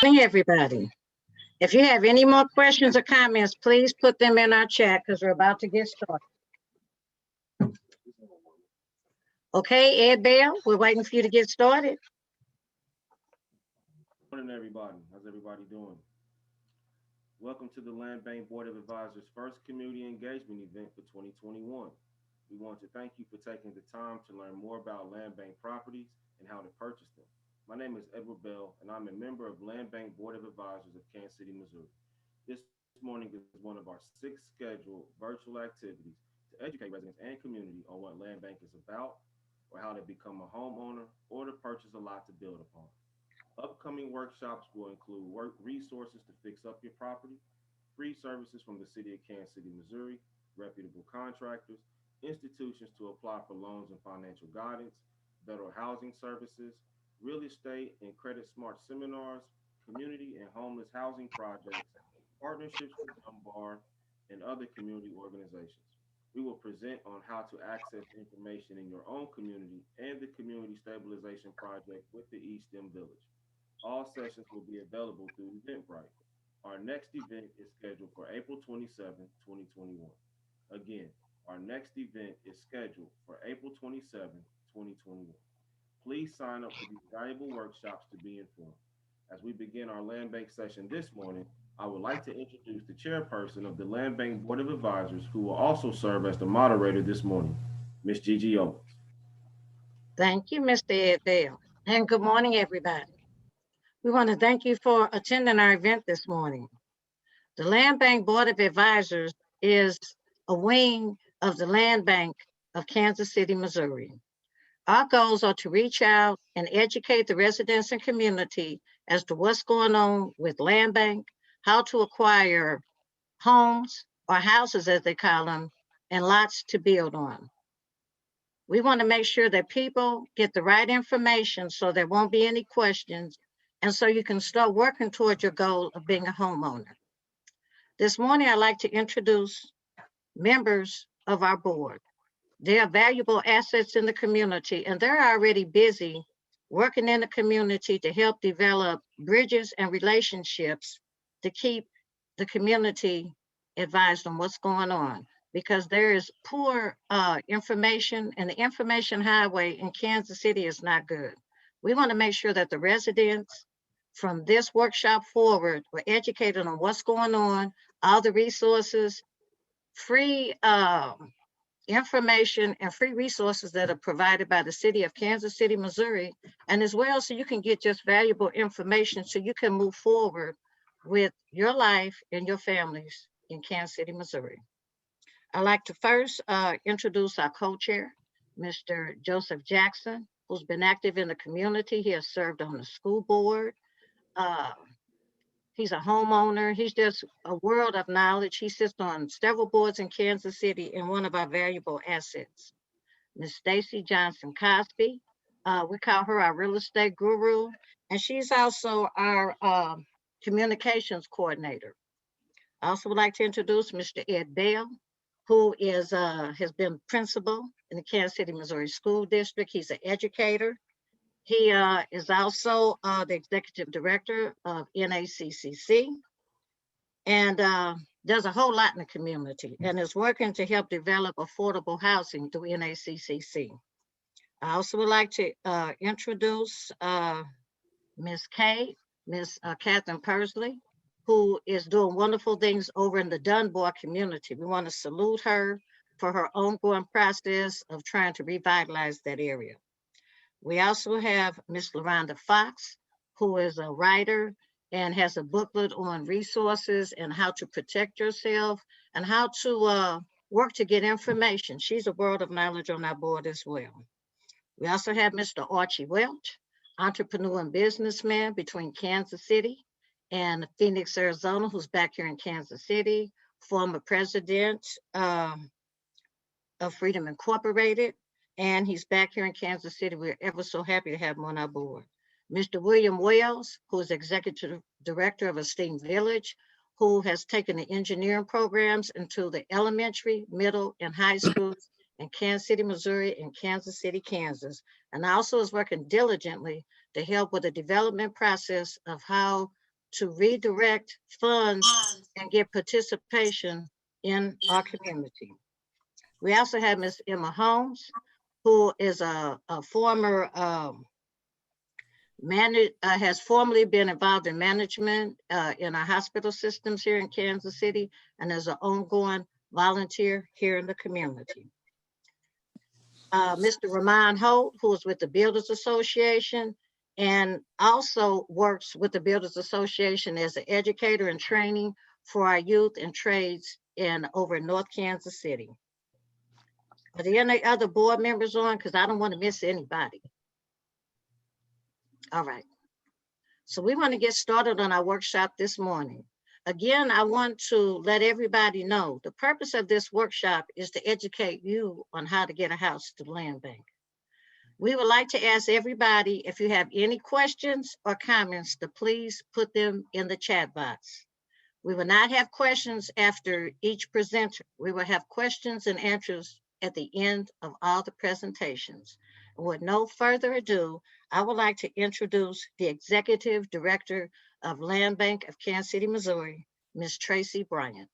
Morning, everybody. If you have any more questions or comments, please put them in our chat because we're about to get started. Okay, Ed Bell, we're waiting for you to get started. Morning, everybody. How's everybody doing? Welcome to the Landbank Board of Advisors' first community engagement event for 2021. We want to thank you for taking the time to learn more about Landbank properties and how to purchase them. My name is Edward Bell, and I'm a member of Landbank Board of Advisors of Kansas City, Missouri. This morning is one of our 6 scheduled virtual activities to educate residents and community on what Landbank is about, or how to become a homeowner, or to purchase a lot to build upon. Upcoming workshops will include work resources to fix up your property, free services from the City of Kansas City, Missouri, reputable contractors, institutions to apply for loans and financial guidance, federal housing services, real estate and credit smart seminars, community and homeless housing projects, partnerships with Dunbar, and other community organizations. We will present on how to access information in your own community and the Community Stabilization Project with the East End Village. All sessions will be available through Eventbrite. Our next event is scheduled for April 27, 2021. Again, our next event is scheduled for April 27, 2021. Please sign up for these valuable workshops to be informed. As we begin our Land Bank session this morning, I would like to introduce the chairperson of the Land Bank Board of Advisors, who will also serve as the moderator this morning, Ms. Gigi Owens. Thank you, Mr. Ed Bell. And good morning, everybody. We want to thank you for attending our event this morning. The Land Bank Board of Advisors is a wing of the Land Bank of Kansas City, Missouri. Our goals are to reach out and educate the residents and community as to what's going on with Land Bank, how to acquire homes or houses, as they call them, and lots to build on. We want to make sure that people get the right information so there won't be any questions, and so you can start working towards your goal of being a homeowner. This morning, I'd like to introduce members of our board. They are valuable assets in the community, and they're already busy working in the community to help develop bridges and relationships to keep the community advised on what's going on, because there is poor information, and the information highway in Kansas City is not good. We want to make sure that the residents from this workshop forward were educated on what's going on, all the resources, free information and free resources that are provided by the City of Kansas City, Missouri, and as well so you can get just valuable information so you can move forward with your life and your families in Kansas City, Missouri. I'd like to first introduce our co-chair, Mr. Joseph Jackson, who's been active in the community. He has served on the school board. Uh, he's a homeowner. He's just a world of knowledge. He sits on several boards in Kansas City and one of our valuable assets. Ms. Stacy Johnson-Cosby, we call her our real estate guru, and she's also our communications coordinator. I also would like to introduce Mr. Ed Bell, who has been principal in the Kansas City, Missouri School District. He's an educator. He is also the executive director of NACCC, and does a whole lot in the community and is working to help develop affordable housing through NACCC. I also would like to introduce Ms. Catherine Persley, who is doing wonderful things over in the Dunbar community. We want to salute her for her ongoing process of trying to revitalize that area. We also have Ms. LaRonda Fox, who is a writer and has a booklet on resources and how to protect yourself and how to work to get information. She's a world of knowledge on our board as well. We also have Mr. Archie Welch, entrepreneur and businessman between Kansas City and Phoenix, Arizona, who's back here in Kansas City, former president of Freedom Incorporated, and he's back here in Kansas City. We're ever so happy to have him on our board. Mr. William Wells, who is executive director of Esteem Village, who has taken the engineering programs into the elementary, middle, and high schools in Kansas City, Missouri, and Kansas City, Kansas, and also is working diligently to help with the development process of how to redirect funds and get participation in our community. We also have Ms. Emma Holmes, who is a former has formerly been involved in management in our hospital systems here in Kansas City and is an ongoing volunteer here in the community. Mr. Ramon Holt, who is with the Builders Association and also works with the Builders Association as an educator and training for our youth and trades over in North Kansas City. Are there any other board members on? Because I don't want to miss anybody. All right. So we want to get started on our workshop this morning. Again, I want to let everybody know the purpose of this workshop is to educate you on how to get a house to the land bank. We would like to ask everybody, if you have any questions or comments, to please put them in the chat box. We will not have questions after each presenter. We will have questions and answers at the end of all the presentations. With no further ado, I would like to introduce the Executive Director of Landbank of Kansas City, Missouri, Ms. Tracy Bryant.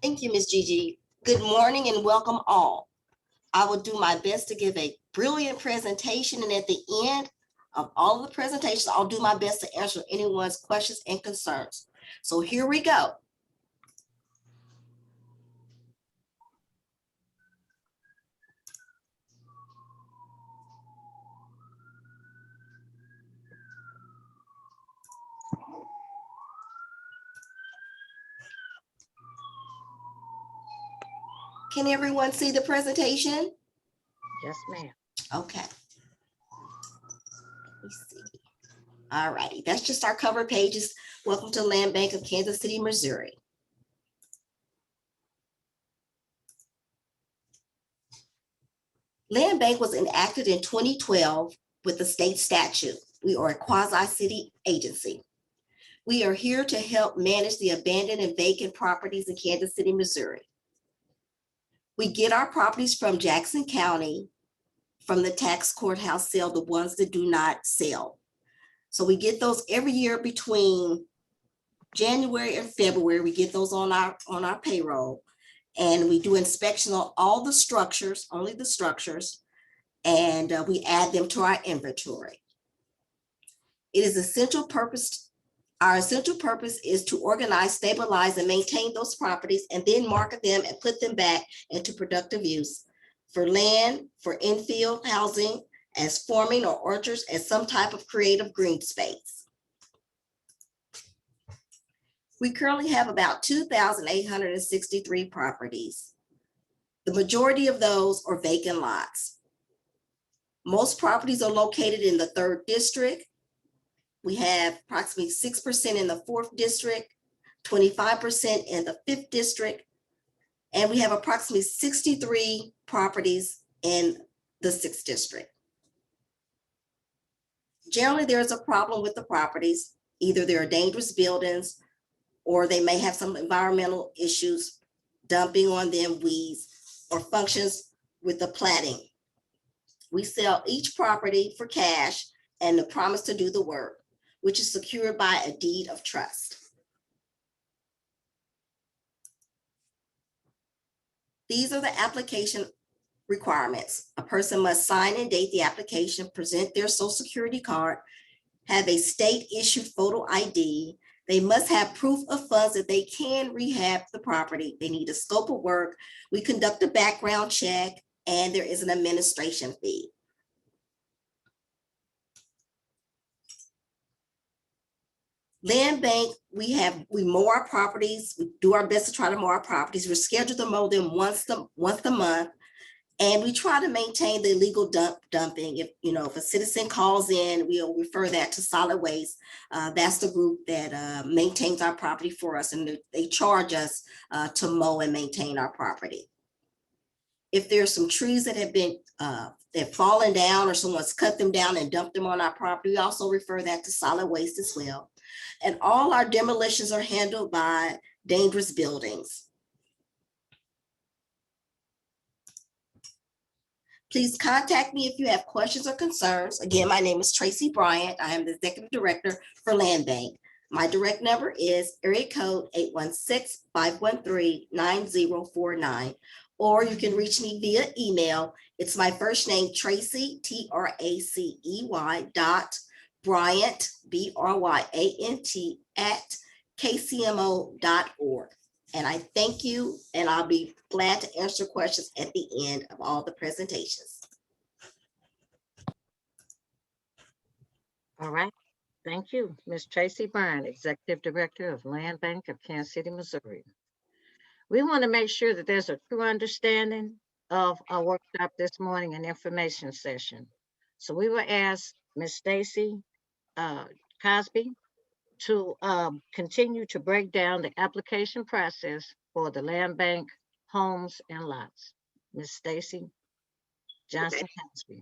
Thank you, Ms. Gigi. Good morning and welcome all. I will do my best to give a brilliant presentation, and at the end of all of the presentations, I'll do my best to answer anyone's questions and concerns. So here we go. Can everyone see the presentation? Yes, ma'am. Okay. Let me see. All righty, that's just our cover pages. Welcome to Land Bank of Kansas City, Missouri. Land Bank was enacted in 2012 with the state statute. We are a quasi-city agency. We are here to help manage the abandoned and vacant properties in Kansas City, Missouri. We get our properties from Jackson County, from the tax courthouse sale, the ones that do not sell. So we get those every year between January and February. We get those on our payroll, and we do inspection on all the structures, only the structures, and we add them to our inventory. It is essential purpose. Our essential purpose is to organize, stabilize, and maintain those properties, and then market them and put them back into productive use for land, for infill housing, as farming or orchards, as some type of creative green space. We currently have about 2,863 properties. The majority of those are vacant lots. Most properties are located in the 3rd district. We have approximately 6% in the 4th district, 25% in the 5th district, and we have approximately 63 properties in the 6th district. Generally, there's a problem with the properties. Either there are dangerous buildings, or they may have some environmental issues, dumping on them, weeds, or functions with the platting. We sell each property for cash and the promise to do the work, which is secured by a deed of trust. These are the application requirements. A person must sign and date the application, present their social security card, have a state issued photo ID. They must have proof of funds that they can rehab the property. They need a scope of work. We conduct a background check, and there is an administration fee. Land bank, we mow our properties. We do our best to try to mow our properties. We're scheduled to mow them once a month, and we try to maintain the illegal dumping. If a citizen calls in, we'll refer that to solid waste. That's the group that maintains our property for us, and they charge us to mow and maintain our property. If there's some trees that have been they've fallen down, or someone's cut them down and dumped them on our property, we also refer that to solid waste as well. And all our demolitions are handled by dangerous buildings. Please contact me if you have questions or concerns. Again, my name is Tracy Bryant. I am the Executive Director for Land Bank. My direct number is area code 816-513-9049, or you can reach me via email. It's my first name, Tracy, Tracey, Bryant, Bryant, @kcmo.org. And I thank you, and I'll be glad to answer questions at the end of all the presentations. All right. Thank you, Ms. Tracy Byrne, Executive Director of Landbank of Kansas City, Missouri. We want to make sure that there's a true understanding of our workshop this morning and information session. So we will ask Ms. Stacy Cosby to continue to break down the application process for the Land Bank homes and lots. Ms. Stacy Johnson-Cosby.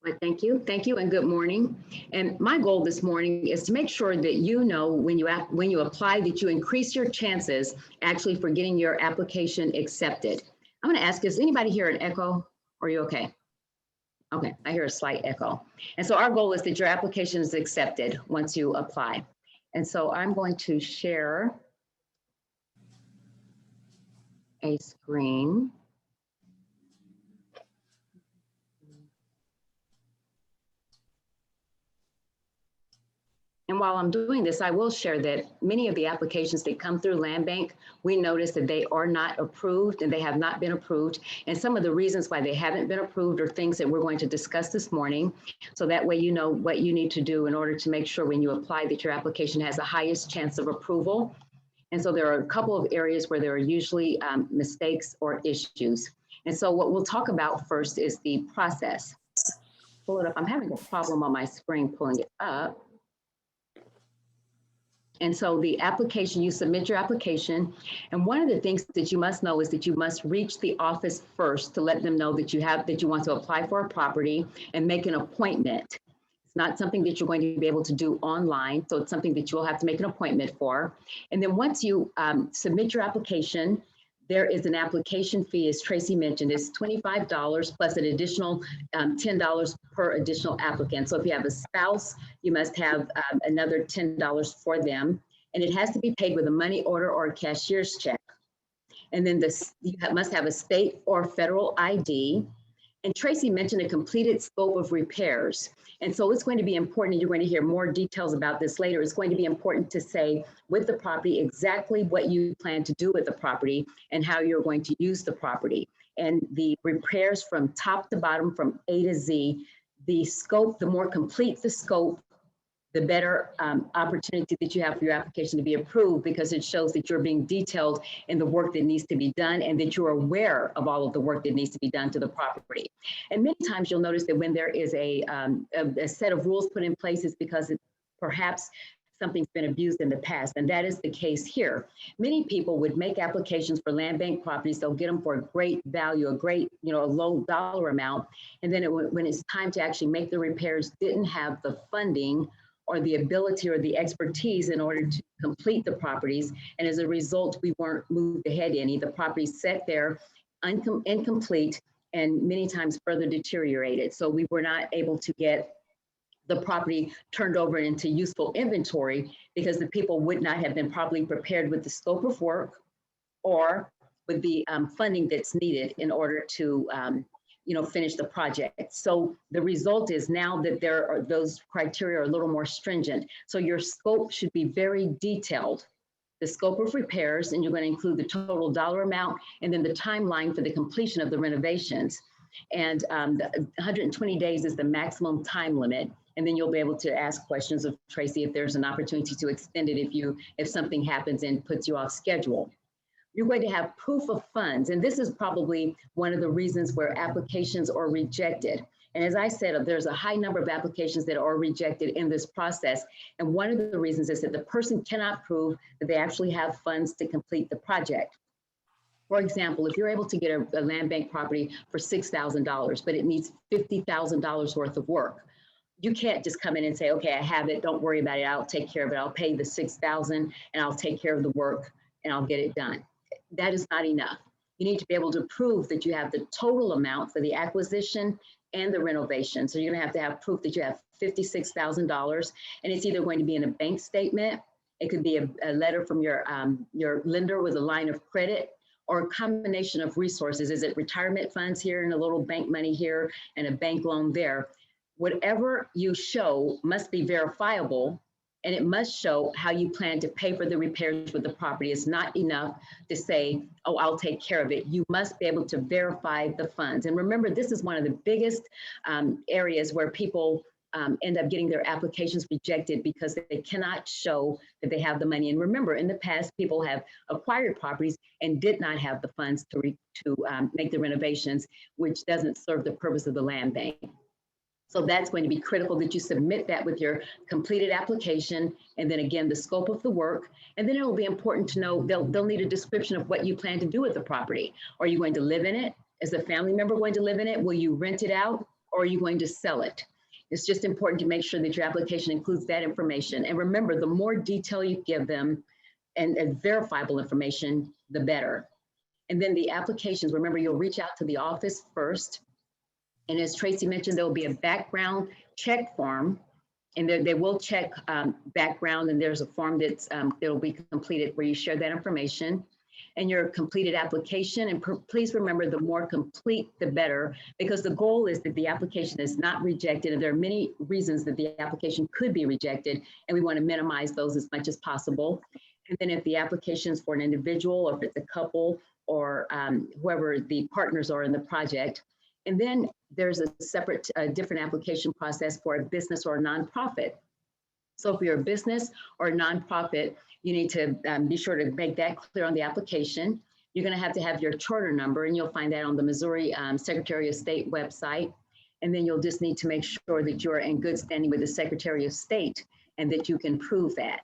Well, thank you, and good morning. And my goal this morning is to make sure that you know when you apply that you increase your chances actually for getting your application accepted. I'm going to ask, is anybody hear an echo? Or are you okay? Okay, I hear a slight echo. And so our goal is that your application is accepted once you apply. And so I'm going to share a screen. And while I'm doing this, I will share that many of the applications that come through Land Bank, we notice that they are not approved and they have not been approved. And some of the reasons why they haven't been approved are things that we're going to discuss this morning. So that way you know what you need to do in order to make sure when you apply that your application has the highest chance of approval. And so there are a couple of areas where there are usually mistakes or issues. And so what we'll talk about first is the process. Pull it up. I'm having a problem on my screen pulling it up. And so the application, you submit your application. And one of the things that you must know is that you must reach the office first to let them know that you want to apply for a property and make an appointment. It's not something that you're going to be able to do online. So it's something that you will have to make an appointment for. And then once you submit your application, there is an application fee, as Tracy mentioned, it's $25 plus an additional $10 per additional applicant. So if you have a spouse, you must have another $10 for them. And it has to be paid with a money order or a cashier's check. And then you must have a state or federal ID. And Tracy mentioned a completed scope of repairs. And so it's going to be important, and you're going to hear more details about this later. It's going to be important to say with the property exactly what you plan to do with the property and how you're going to use the property. And the repairs from top to bottom, from A to Z, the scope, the more complete the scope, the better opportunity that you have for your application to be approved, because it shows that you're being detailed in the work that needs to be done and that you're aware of all of the work that needs to be done to the property. And many times you'll notice that when there is a set of rules put in place, it's because perhaps something's been abused in the past, and that is the case here. Many people would make applications for land bank properties. They'll get them for a great value, a low dollar amount. And then when it's time to actually make the repairs, didn't have the funding or the ability or the expertise in order to complete the properties. And as a result, we weren't moved ahead any. The properties sat there incomplete and many times further deteriorated. So we were not able to get the property turned over into useful inventory because the people would not have been properly prepared with the scope of work or with the funding that's needed in order to finish the project. So the result is now that those criteria are a little more stringent. So your scope should be very detailed. The scope of repairs, and you're going to include the total dollar amount, and then the timeline for the completion of the renovations. And 120 days is the maximum time limit. And then you'll be able to ask questions of Tracy if there's an opportunity to extend it if something happens and puts you off schedule. You're going to have proof of funds. And this is probably one of the reasons where applications are rejected. And as I said, there's a high number of applications that are rejected in this process. And one of the reasons is that the person cannot prove that they actually have funds to complete the project. For example, if you're able to get a land bank property for $6,000, but it needs $50,000 worth of work, you can't just come in and say, okay, I have it, don't worry about it, I'll take care of it. I'll pay the $6,000 and I'll take care of the work and I'll get it done. That is not enough. You need to be able to prove that you have the total amount for the acquisition and the renovation. So you're gonna have to have proof that you have $56,000, and it's either going to be in a bank statement It could be a letter from your lender with a line of credit, or a combination of resources. Is it retirement funds here and a little bank money here and a bank loan there? Whatever you show must be verifiable, and it must show how you plan to pay for the repairs with the property. It's not enough to say, oh, I'll take care of it. You must be able to verify the funds. And remember, this is one of the biggest areas where people end up getting their applications rejected because they cannot show that they have the money. And remember, in the past, people have acquired properties and did not have the funds to make the renovations, which doesn't serve the purpose of the land bank. So that's going to be critical that you submit that with your completed application, and then again, the scope of the work. And then it will be important to know, they'll need a description of what you plan to do with the property. Are you going to live in it? Is a family member going to live in it? Will you rent it out, or are you going to sell it? It's just important to make sure that your application includes that information. And remember, the more detail you give them and verifiable information, the better. And then the applications, remember, you'll reach out to the office first. And as Tracy mentioned, there will be a background check form, and they will check background, and there's a form that will be completed where you share that information and your completed application. And please remember, the more complete, the better, because the goal is that the application is not rejected. And there are many reasons that the application could be rejected, and we want to minimize those as much as possible. And then if the application is for an individual, or if it's a couple, or whoever the partners are in the project. And then there's a separate, different application process for a business or a nonprofit. So if you're a business or a nonprofit, you need to be sure to make that clear on the application. You're going to have your charter number, and you'll find that on the Missouri Secretary of State website. And then you'll just need to make sure that you're in good standing with the Secretary of State and that you can prove that.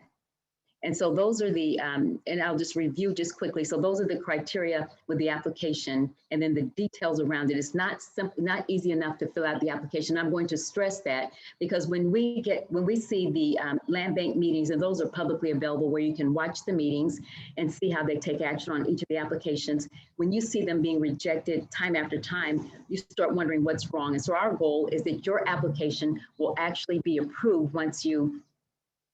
And so those are the, and I'll just review just quickly. So those are the criteria with the application, and then the details around it. It's not simple, not easy enough to fill out the application. I'm going to stress that, because when we see the land bank meetings, and those are publicly available where you can watch the meetings and see how they take action on each of the applications. When you see them being rejected time after time, you start wondering what's wrong. And so our goal is that your application will actually be approved once you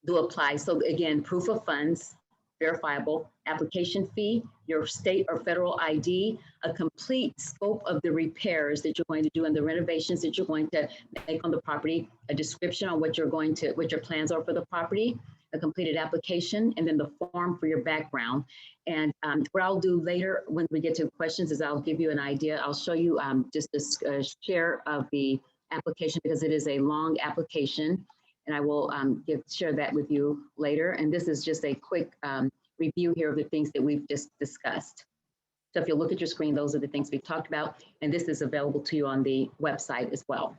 do apply. So again, proof of funds, verifiable, application fee, your state or federal ID, a complete scope of the repairs that you're going to do and the renovations that you're going to make on the property, a description on what your plans are for the property, a completed application, and then the form for your background. And what I'll do later when we get to questions is I'll give you an idea. I'll show you just a share of the application, because it is a long application. And I will share that with you later. And this is just a quick review here of the things that we've just discussed. So if you look at your screen, those are the things we've talked about. And this is available to you on the website as well.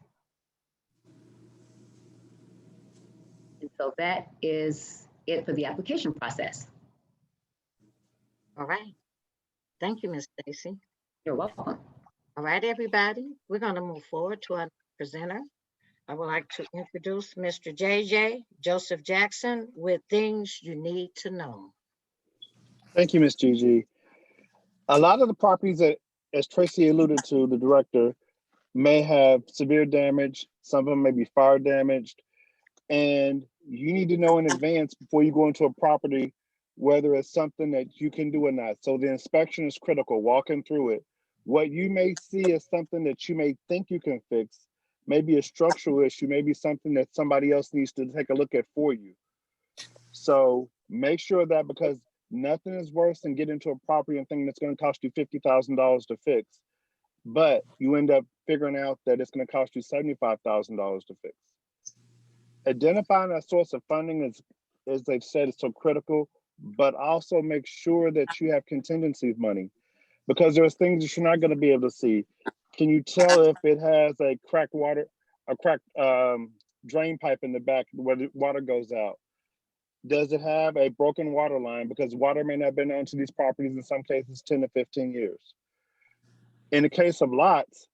And so that is it for the application process. All right. Thank you, Ms. Stacy. You're welcome. All right, everybody, we're going to move forward to our presenter. I would like to introduce Mr. JJ Joseph Jackson with Things You Need to Know. Thank you, Ms. Gigi. A lot of the properties that, as Tracy alluded to, the director, may have severe damage. Some of them may be fire damaged. And you need to know in advance before you go into a property whether it's something that you can do or not. So the inspection is critical, walking through it. What you may see as something that you may think you can fix, maybe a structural issue, maybe something that somebody else needs to take a look at for you. So make sure that, because nothing is worse than getting into a property and thinking it's going to cost you $50,000 to fix, but you end up figuring out that it's going to cost you $75,000 to fix. Identifying a source of funding is, as they've said, is so critical, but also make sure that you have contingency money, because there's things that you're not going to be able to see. Can you tell if it has a cracked drain pipe in the back where the water goes out? Does it have a broken water line? Because water may not have been onto these properties in some cases 10 to 15 years. In the case of lots,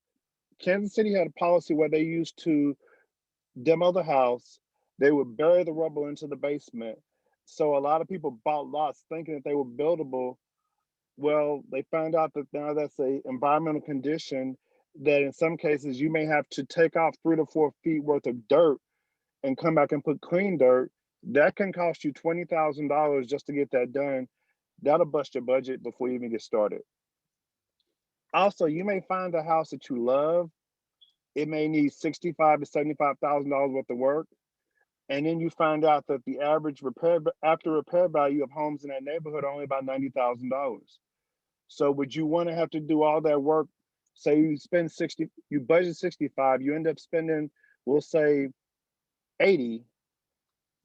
Kansas City had a policy where they used to demo the house, they would bury the rubble into the basement. So a lot of people bought lots thinking that they were buildable. Well, they found out that now that's an environmental condition that in some cases you may have to take off 3 to 4 feet worth of dirt and come back and put clean dirt That can cost you $20,000 just to get that done. That'll bust your budget before you even get started. Also, you may find a house that you love. It may need $65,000 to $75,000 worth of work. And then you find out that the average after repair value of homes in that neighborhood are only about $90,000. So would you want to have to do all that work? Say you spend 60, you budget 65, you end up spending, we'll say 80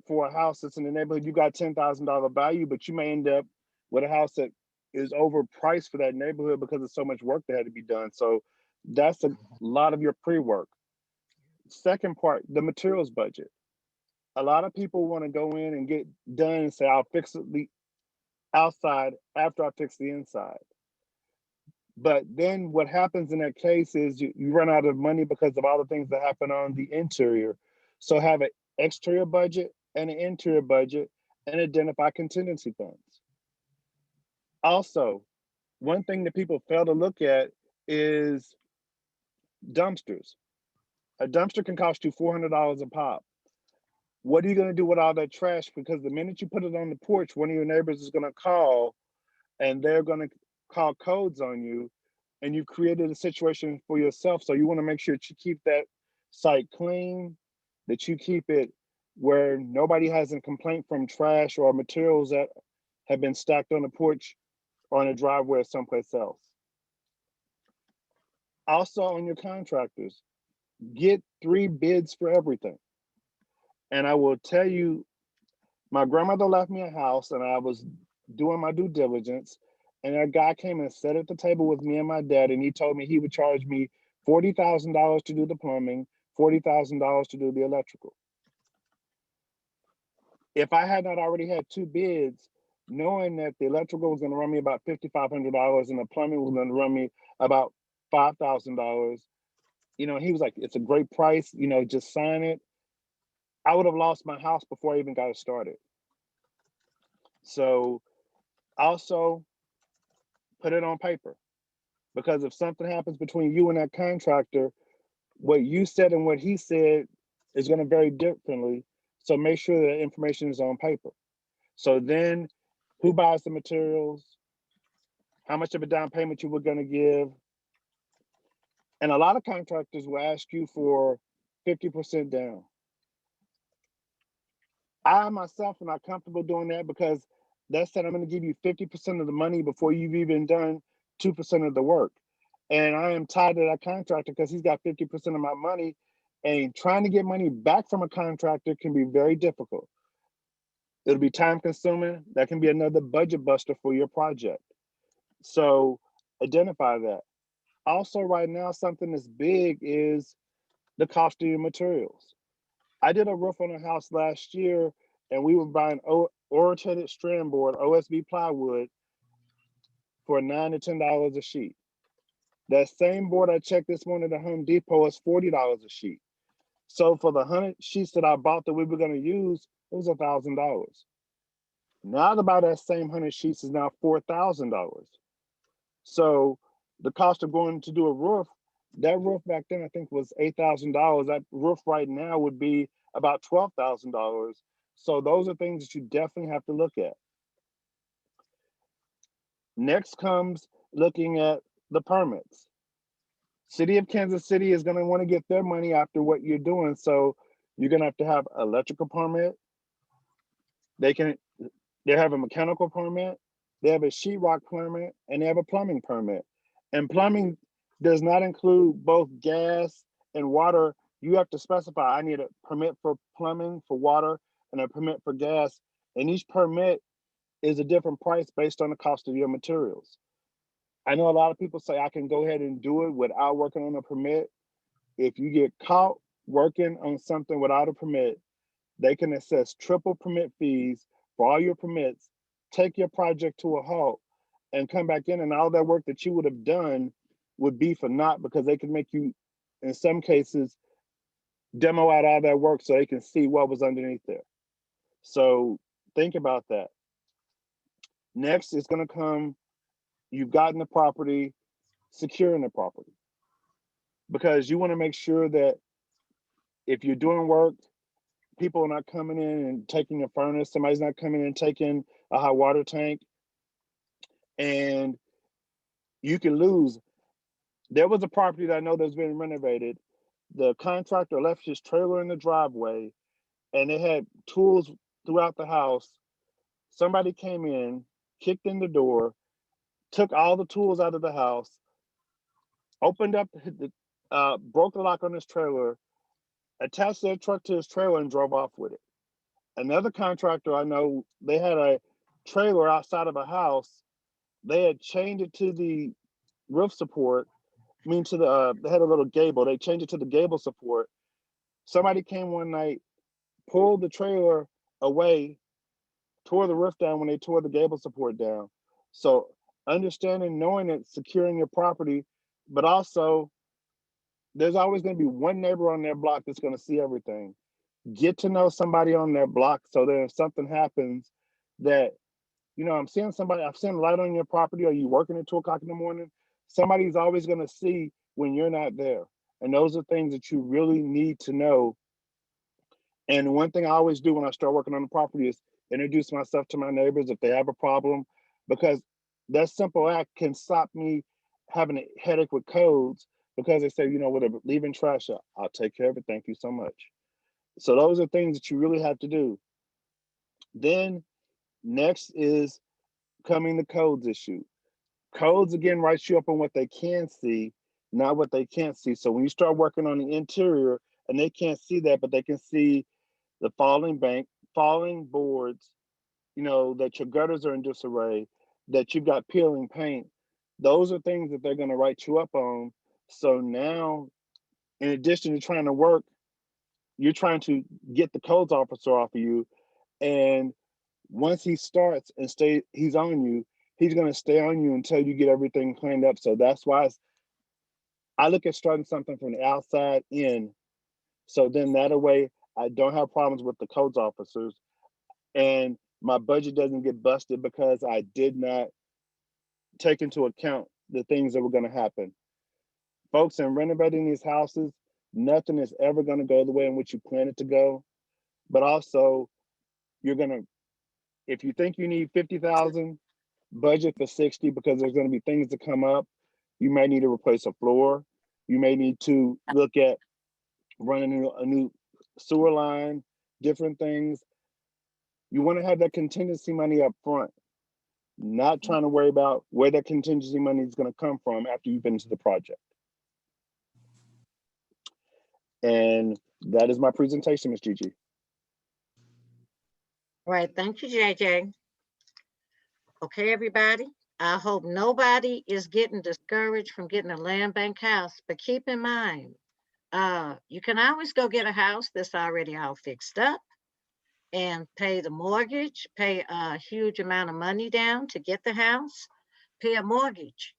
for a house that's in the neighborhood. You got $10,000 value, but you may end up with a house that is overpriced for that neighborhood because of so much work that had to be done. So that's a lot of your pre-work. Second part, the materials budget. A lot of people want to go in and get done and say, I'll fix the outside after I fix the inside. But then what happens in that case is you run out of money because of all the things that happen on the interior. So have an exterior budget and an interior budget and identify contingency funds. Also, one thing that people fail to look at is dumpsters. A dumpster can cost you $400 a pop. What are you going to do with all that trash? Because the minute you put it on the porch, one of your neighbors is going to call and they're going to call codes on you, and you created a situation for yourself. So you want to make sure that you keep that site clean, that you keep it where nobody has a complaint from trash or materials that have been stacked on the porch or on a driveway or someplace else. Also on your contractors, get 3 bids for everything. And I will tell you, my grandmother left me a house and I was doing my due diligence, and a guy came and sat at the table with me and my dad, and he told me he would charge me $40,000 to do the plumbing, $40,000 to do the electrical. If I had not already had 2 bids, knowing that the electrical was going to run me about $5,500 and the plumbing was going to run me about $5,000, you know, he was like, it's a great price, you know, just sign it. I would have lost my house before I even got it started. So also put it on paper, because if something happens between you and that contractor, what you said and what he said is going to vary differently. So make sure that information is on paper. So then who buys the materials, how much of a down payment you were going to give. And a lot of contractors will ask you for 50% down. I myself am not comfortable doing that, because that said I'm going to give you 50% of the money before you've even done 2% of the work. And I am tied to that contractor because he's got 50% of my money, and trying to get money back from a contractor can be very difficult. It'll be time consuming. That can be another budget buster for your project. So identify that. Also right now, something that's big is the cost of your materials. I did a roof on a house last year, and we were buying oriented strand board, OSB plywood, for $9 to $10 a sheet. That same board I checked this morning at Home Depot is $40 a sheet. So for the 100 sheets that I bought that we were going to use, it was $1,000. Now to buy that same 100 sheets is now $4,000. So the cost of going to do a roof, that roof back then I think was $8,000. That roof right now would be about $12,000. So those are things that you definitely have to look at. Next comes looking at the permits. City of Kansas City is going to want to get their money after what you're doing. So you're going to have electrical permit. They have a mechanical permit. They have a sheetrock permit, and they have a plumbing permit. And plumbing does not include both gas and water. You have to specify, I need a permit for plumbing, for water, and a permit for gas. And each permit is a different price based on the cost of your materials. I know a lot of people say I can go ahead and do it without working on a permit. If you get caught working on something without a permit, they can assess triple permit fees for all your permits, take your project to a halt, and come back in, and all that work that you would have done would be for naught, because they can make you, in some cases, demo out all that work so they can see what was underneath there. So think about that. Next is going to come, you've gotten the property, securing the property, because you want to make sure that if you're doing work, people are not coming in and taking a furnace. Somebody's not coming in and taking a hot water tank, and you can lose. There was a property that I know that's been renovated. The contractor left his trailer in the driveway, and they had tools throughout the house. Somebody came in, kicked in the door, took all the tools out of the house, opened up broke the lock on his trailer, attached their truck to his trailer, and drove off with it. Another contractor I know, they had a trailer outside of a house. They had chained it to the roof support. I mean, to the they had a little gable. They changed it to the gable support. Somebody came one night, pulled the trailer away, tore the roof down when they tore the gable support down. So understanding, knowing it, securing your property, but also there's always going to be one neighbor on their block that's going to see everything. Get to know somebody on their block so that if something happens, that, you know, I'm seeing somebody, I've seen light on your property, or you working at 2 o'clock in the morning, somebody's always going to see when you're not there. And those are things that you really need to know. And one thing I always do when I start working on the property is introduce myself to my neighbors if they have a problem, because that simple act can stop me having a headache with codes, because they say, you know, whatever, leaving trash out, I'll take care of it. Thank you so much. So those are things that you really have to do. Then next is coming the codes issue. Codes again writes you up on what they can see, not what they can't see. So when you start working on the interior and they can't see that, but they can see the falling boards, you know, that your gutters are in disarray, that you've got peeling paint. Those are things that they're going to write you up on. So now, in addition to trying to work, you're trying to get the codes officer off of you. And once he starts and he's on you, he's going to stay on you until you get everything cleaned up. So that's why I look at starting something from the outside in. So then that way I don't have problems with the codes officers, and my budget doesn't get busted because I did not take into account the things that were going to happen. Folks, in renovating these houses, nothing is ever going to go the way in which you plan it to go. But also, you're going to, if you think you need 50,000, budget for 60, because there's going to be things that come up. You may need to replace a floor. You may need to look at running a new sewer line, different things. You want to have that contingency money up front, not trying to worry about where that contingency money is going to come from after you've been to the project. And that is my presentation, Ms. Gigi. All right, thank you, JJ. Okay, everybody, I hope nobody is getting discouraged from getting a land bank house, but keep in mind, you can always go get a house that's already all fixed up and pay the mortgage, pay a huge amount of money down to get the house, pay a mortgage.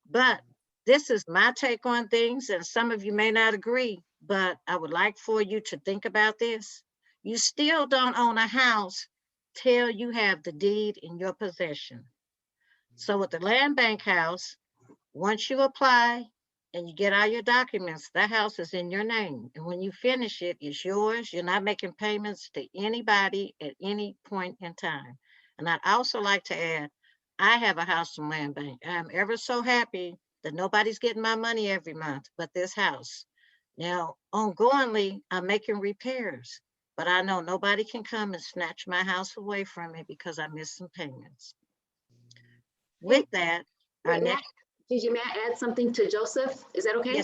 But this is my take on things, and some of you may not agree, but I would like for you to think about this. You still don't own a house till you have the deed in your possession. So with the land bank house, once you apply and you get all your documents, that house is in your name. And when you finish it, it's yours. You're not making payments to anybody at any point in time. And I'd also like to add, I have a house from land bank. I'm ever so happy that nobody's getting my money every month, but this house. Now, ongoingly, I'm making repairs, but I know nobody can come and snatch my house away from me because I missed some payments. With that, our Wait, next, Gigi, may I add something to Joseph? Is that okay?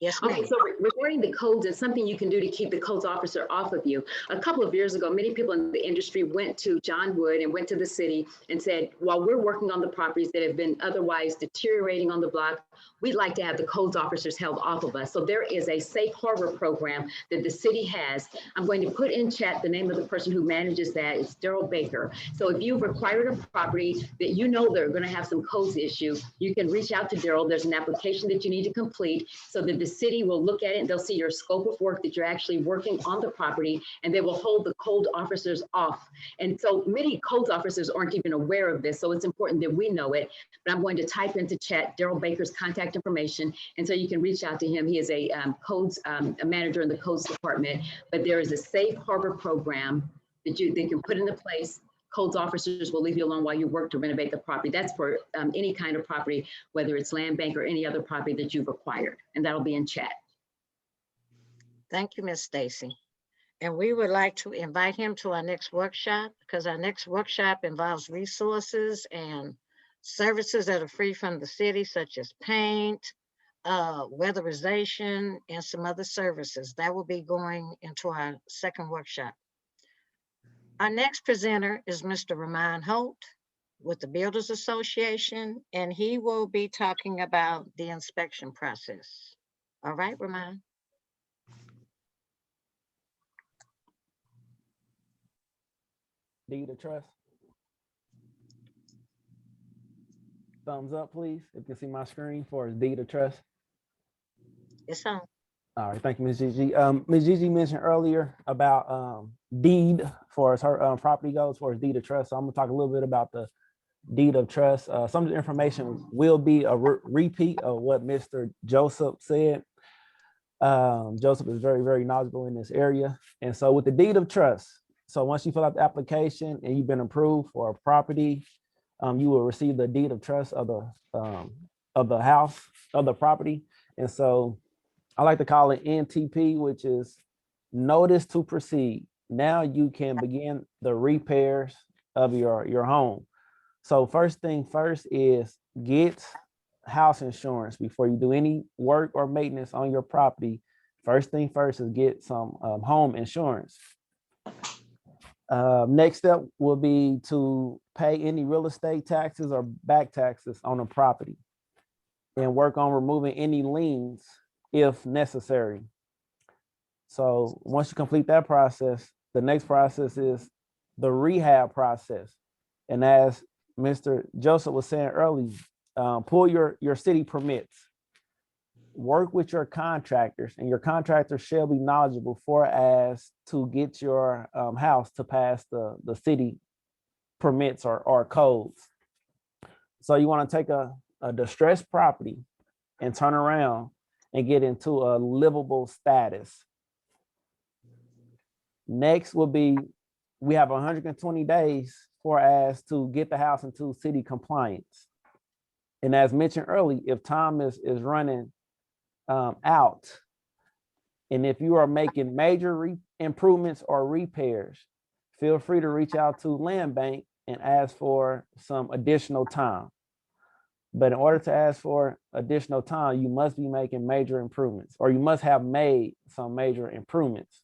yes, Okay, ma'am. so regarding the codes, it's something you can do to keep the codes officer off of you. A couple of years ago, many people in the industry went to John Wood and went to the city and said, while we're working on the properties that have been otherwise deteriorating on the block, we'd like to have the codes officers held off of us. So there is a safe harbor program that the city has. I'm going to put in chat the name of the person who manages that. It's Daryl Baker. So if you've acquired a property that you know they're going to have some codes issue, you can reach out to Daryl. There's an application that you need to complete so that the city will look at it and they'll see your scope of work, that you're actually working on the property, and they will hold the code officers off. And so many code officers aren't even aware of this. So it's important that we know it. But I'm going to type into chat Daryl Baker's contact information. And so you can reach out to him. He is a codes a manager in the codes department, but there is a safe harbor program that they can put into place. Codes officers will leave you alone while you work to renovate the property. That's for any kind of property, whether it's land bank or any other property that you've acquired, and that'll be in chat. Thank you, Ms. Stacy. And we would like to invite him to our next workshop, because our next workshop involves resources and services that are free from the city, such as paint, weatherization, and some other services. That will be going into our second workshop. Our next presenter is Mr. Ramon Holt with the Builders Association, and he will be talking about the inspection process. All right, Ramon. Deed of trust. Thumbs up, please, if you can see my screen for deed of trust. It's on. All right, thank you, Ms. Gigi. Ms. Gigi mentioned earlier about deed for as her property goes for his deed of trust. So I'm gonna talk a little bit about the deed of trust. Some of the information will be a repeat of what Mr. Joseph said. Joseph is very, very knowledgeable in this area. And so with the deed of trust, so once you fill out the application and you've been approved for a property, you will receive the deed of trust of the house, of the property. And so I like to call it NTP, which is notice to proceed. Now you can begin the repairs of your home. So first thing first is get house insurance before you do any work or maintenance on your property. First thing first is get some home insurance. Next step will be to pay any real estate taxes or back taxes on the property and work on removing any liens if necessary. So once you complete that process, the next process is the rehab process. And as Mr. Joseph was saying earlier, pull your city permits, work with your contractors, and your contractors shall be knowledgeable for as to get your house to pass the city permits or codes. So you want to take a distressed property and turn around and get into a livable status. Next will be, we have 120 days for as to get the house into city compliance. And as mentioned earlier, if time is running out, and if you are making major improvements or repairs, feel free to reach out to Landbank and ask for some additional time. But in order to ask for additional time, you must be making major improvements, or you must have made some major improvements.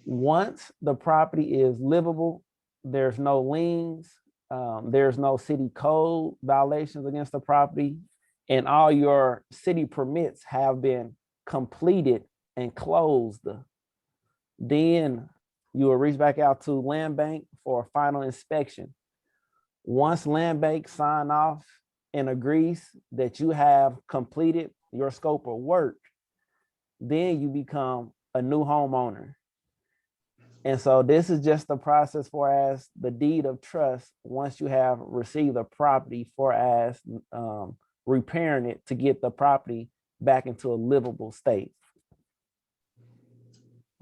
Once the property is livable, there's no liens, there's no city code violations against the property, and all your city permits have been completed and closed, then you will reach back out to Landbank for a final inspection. Once Landbank sign off and agrees that you have completed your scope of work, then you become a new homeowner. And so this is just the process for as the deed of trust once you have received the property for as repairing it to get the property back into a livable state.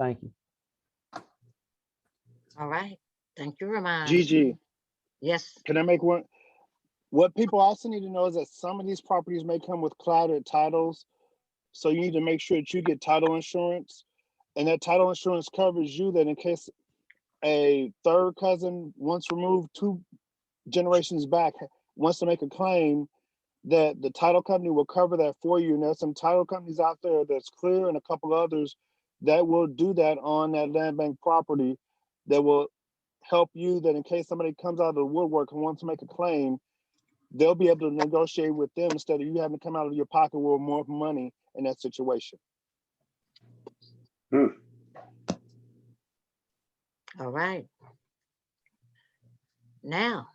Thank you. All right. Thank you, Ramon. Gigi, Yes. can I make one? What people also need to know is that some of these properties may come with clouded titles. So you need to make sure that you get title insurance, and that title insurance covers you, that in case a third cousin, once removed 2 generations back, wants to make a claim, that the title company will cover that for you. And there's some title companies out there that's clear, and a couple others that will do that on that land bank property, that will help you, that in case somebody comes out of the woodwork and wants to make a claim, they'll be able to negotiate with them instead of you having to come out of your pocket with more money in that situation. All right. Now,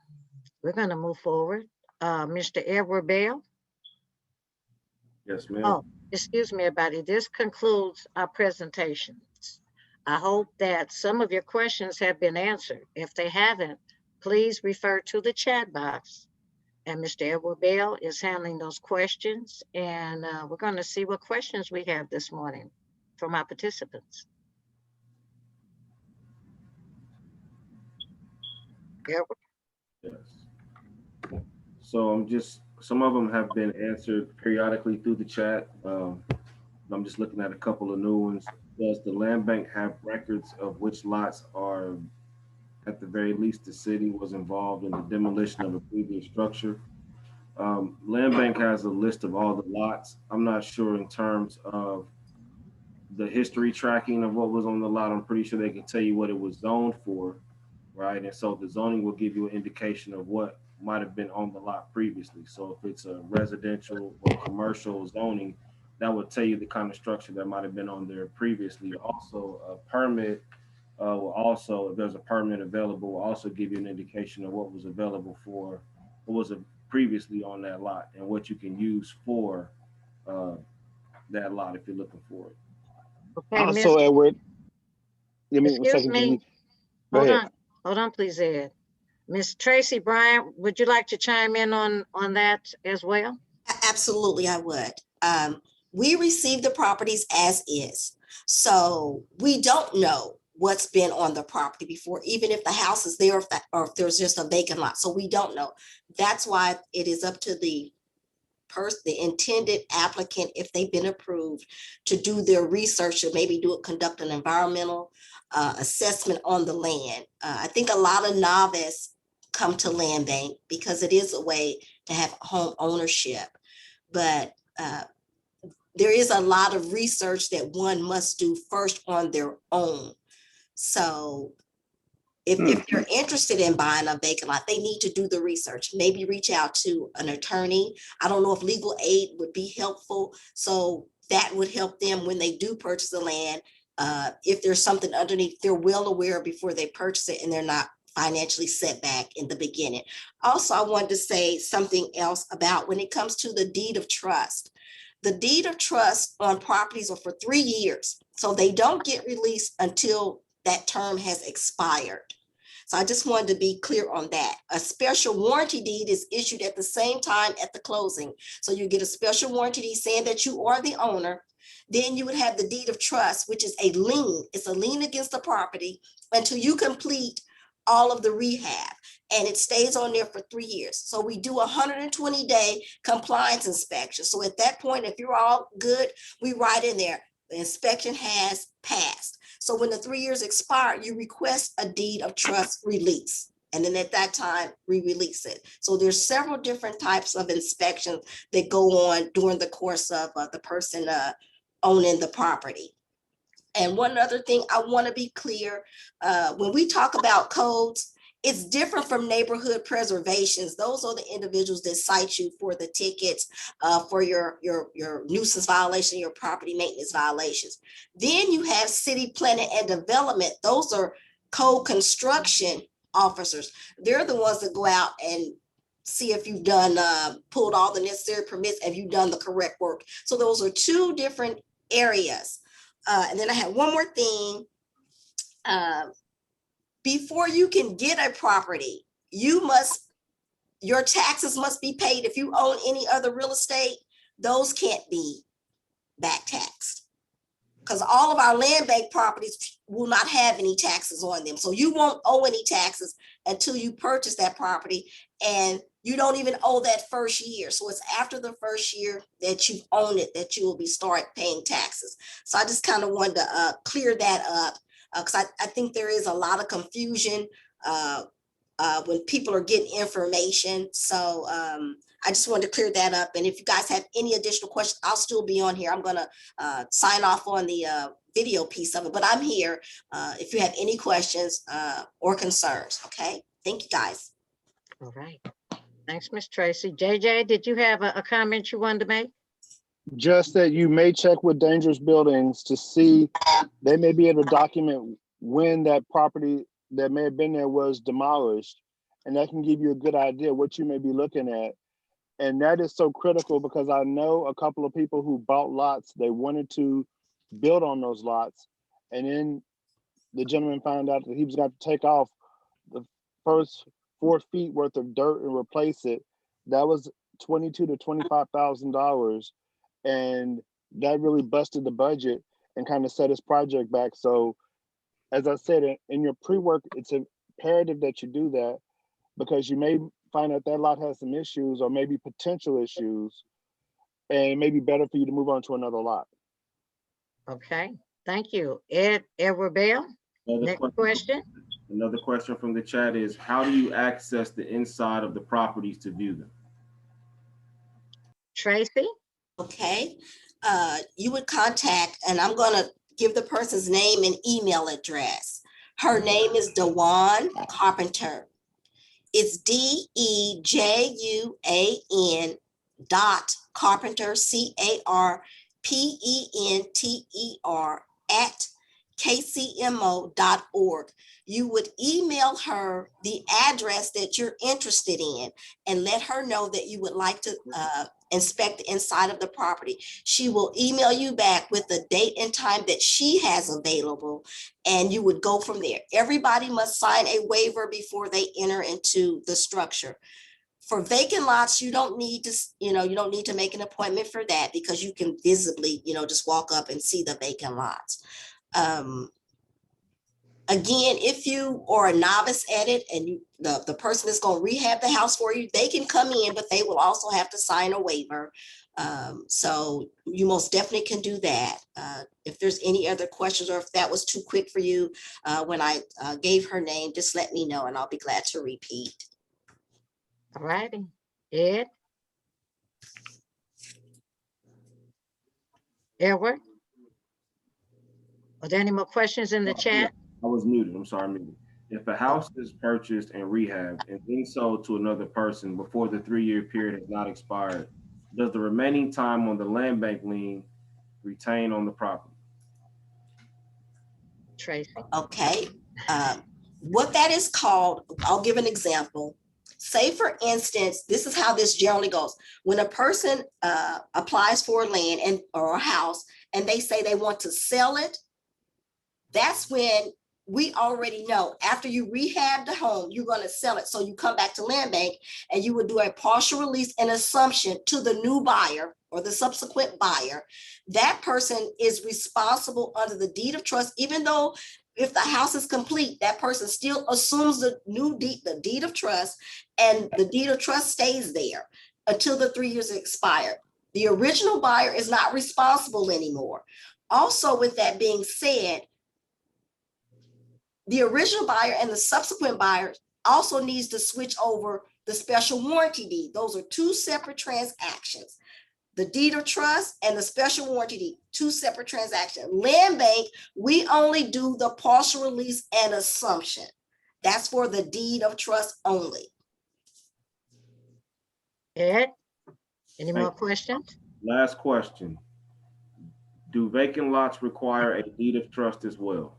we're going to move forward. Mr. Edward Bell. Yes, ma'am. Oh, excuse me, everybody. This concludes our presentations. I hope that some of your questions have been answered. If they haven't, please refer to the chat box. And Mr. Edward Bell is handling those questions. And we're going to see what questions we have this morning from our participants. Edward? Yes. So some of them have been answered periodically through the chat. I'm just looking at a couple of new ones. Does the land bank have records of which lots are, at the very least, the city was involved in the demolition of a previous structure? Land bank has a list of all the lots. I'm not sure in terms of the history tracking of what was on the lot. I'm pretty sure they can tell you what it was zoned for, right? And so the zoning will give you an indication of what might have been on the lot previously. So if it's a residential or commercial zoning, that would tell you the kind of structure that might have been on there previously. Also, a permit will also, if there's a permit available, will also give you an indication of what was available for, what was previously on that lot and what you can use for uh, that lot if you're looking for it. Okay, Also, Edward, give me one excuse second, me. Gigi. Go Hold ahead. on. Hold on, please, Ed. Miss Tracy Bryant, would you like to chime in on that as well? Absolutely, I would. We receive the properties as is. So we don't know what's been on the property before, even if the house is there, or if there's just a vacant lot. So we don't know. That's why it is up to the intended applicant, if they've been approved, to do their research, or maybe conduct an environmental assessment on the land. I think a lot of novice come to land bank because it is a way to have home ownership. But there is a lot of research that one must do first on their own. So if they're interested in buying a vacant lot, they need to do the research, maybe reach out to an attorney. I don't know if legal aid would be helpful. So that would help them when they do purchase the land. If there's something underneath, they're well aware before they purchase it and they're not financially set back in the beginning. Also, I wanted to say something else about when it comes to the deed of trust. The deed of trust on properties are for 3 years. So they don't get released until that term has expired. So I just wanted to be clear on that. A special warranty deed is issued at the same time at the closing. So you get a special warranty deed saying that you are the owner. Then you would have the deed of trust, which is a lien. It's a lien against the property until you complete all of the rehab, and it stays on there for 3 years. So we do a 120-day compliance inspection. So at that point, if you're all good, we write in there, the inspection has passed. So when the 3 years expire, you request a deed of trust release. And then at that time, we release it. So there's several different types of inspections that go on during the course of the person owning the property. And one other thing I want to be clear, when we talk about codes, it's different from neighborhood preservations. Those are the individuals that cite you for the tickets, for your nuisance violation, your property maintenance violations. Then you have city planning and development. Those are code construction officers. They're the ones that go out and see if you've done, pulled all the necessary permits, have you done the correct work. So those are two different areas. And then I have one more thing. Before you can get a property, your taxes must be paid. If you own any other real estate, those can't be back taxed, because all of our land bank properties will not have any taxes on them. So you won't owe any taxes until you purchase that property, and you don't even owe that first year. So it's after the first year that you've owned it that you will be start paying taxes. So I just kind of wanted to clear that up, because I think there is a lot of confusion when people are getting information. So I just wanted to clear that up. And if you guys have any additional questions, I'll still be on here. I'm going to sign off on the video piece of it, but I'm here if you have any questions or concerns. Okay. Thank you, guys. All right. Thanks, Miss Tracy. JJ, did you have a comment you wanted to make? Just that you may check with dangerous buildings to see, they may be able to document when that property that may have been there was demolished, and that can give you a good idea what you may be looking at. And that is so critical because I know a couple of people who bought lots, they wanted to build on those lots. And then the gentleman found out that he was going to take off the first 4 feet worth of dirt and replace it. That was $22,000 to $25,000. And that really busted the budget and kind of set his project back. So as I said, in your pre-work, it's imperative that you do that because you may find that that lot has some issues or maybe potential issues, and it may be better for you to move on to another lot. Okay, thank you. Edward Bell, next question. Another question from the chat is, how do you access the inside of the properties to view them? Tracy, Okay, you would contact, and I'm gonna give the person's name and email address. Her name is Dewan Carpenter. It's DEJUAN Carpenter, CARPENTER @kcmo.org. You would email her the address that you're interested in and let her know that you would like to inspect the inside of the property. She will email you back with the date and time that she has available, and you would go from there. Everybody must sign a waiver before they enter into the structure. For vacant lots, you don't need to, you don't need to make an appointment for that because you can visibly, just walk up and see the vacant lots. Again, if you are a novice at it and the person that's going to rehab the house for you, they can come in, but they will also have to sign a waiver. So you most definitely can do that. If there's any other questions or if that was too quick for you when I gave her name, just let me know and I'll be glad to repeat. all righty. Ed? Edward? Are there any more questions in the chat? I was muted. I'm sorry, I'm muted. If a house is purchased and rehabbed and then sold to another person before the 3-year period has not expired, does the remaining time on the land bank lien retain on the property? Tracy? Okay. What that is called, I'll give an example. Say, for instance, this is how this generally goes. When a person applies for land or a house and they say they want to sell it, that's when we already know after you rehab the home, you're going to sell it. So you come back to Land Bank and you would do a partial release and assumption to the new buyer or the subsequent buyer. That person is responsible under the deed of trust, even though if the house is complete, that person still assumes the deed of trust, and the deed of trust stays there until the 3 years expire. The original buyer is not responsible anymore. Also, with that being said, the original buyer and the subsequent buyer also needs to switch over the special warranty deed. Those are two separate transactions. The deed of trust and the special warranty deed, two separate transactions. Land Bank, we only do the partial release and assumption. That's for the deed of trust only. Ed, any more questions? Last question. Do vacant lots require a deed of trust as well?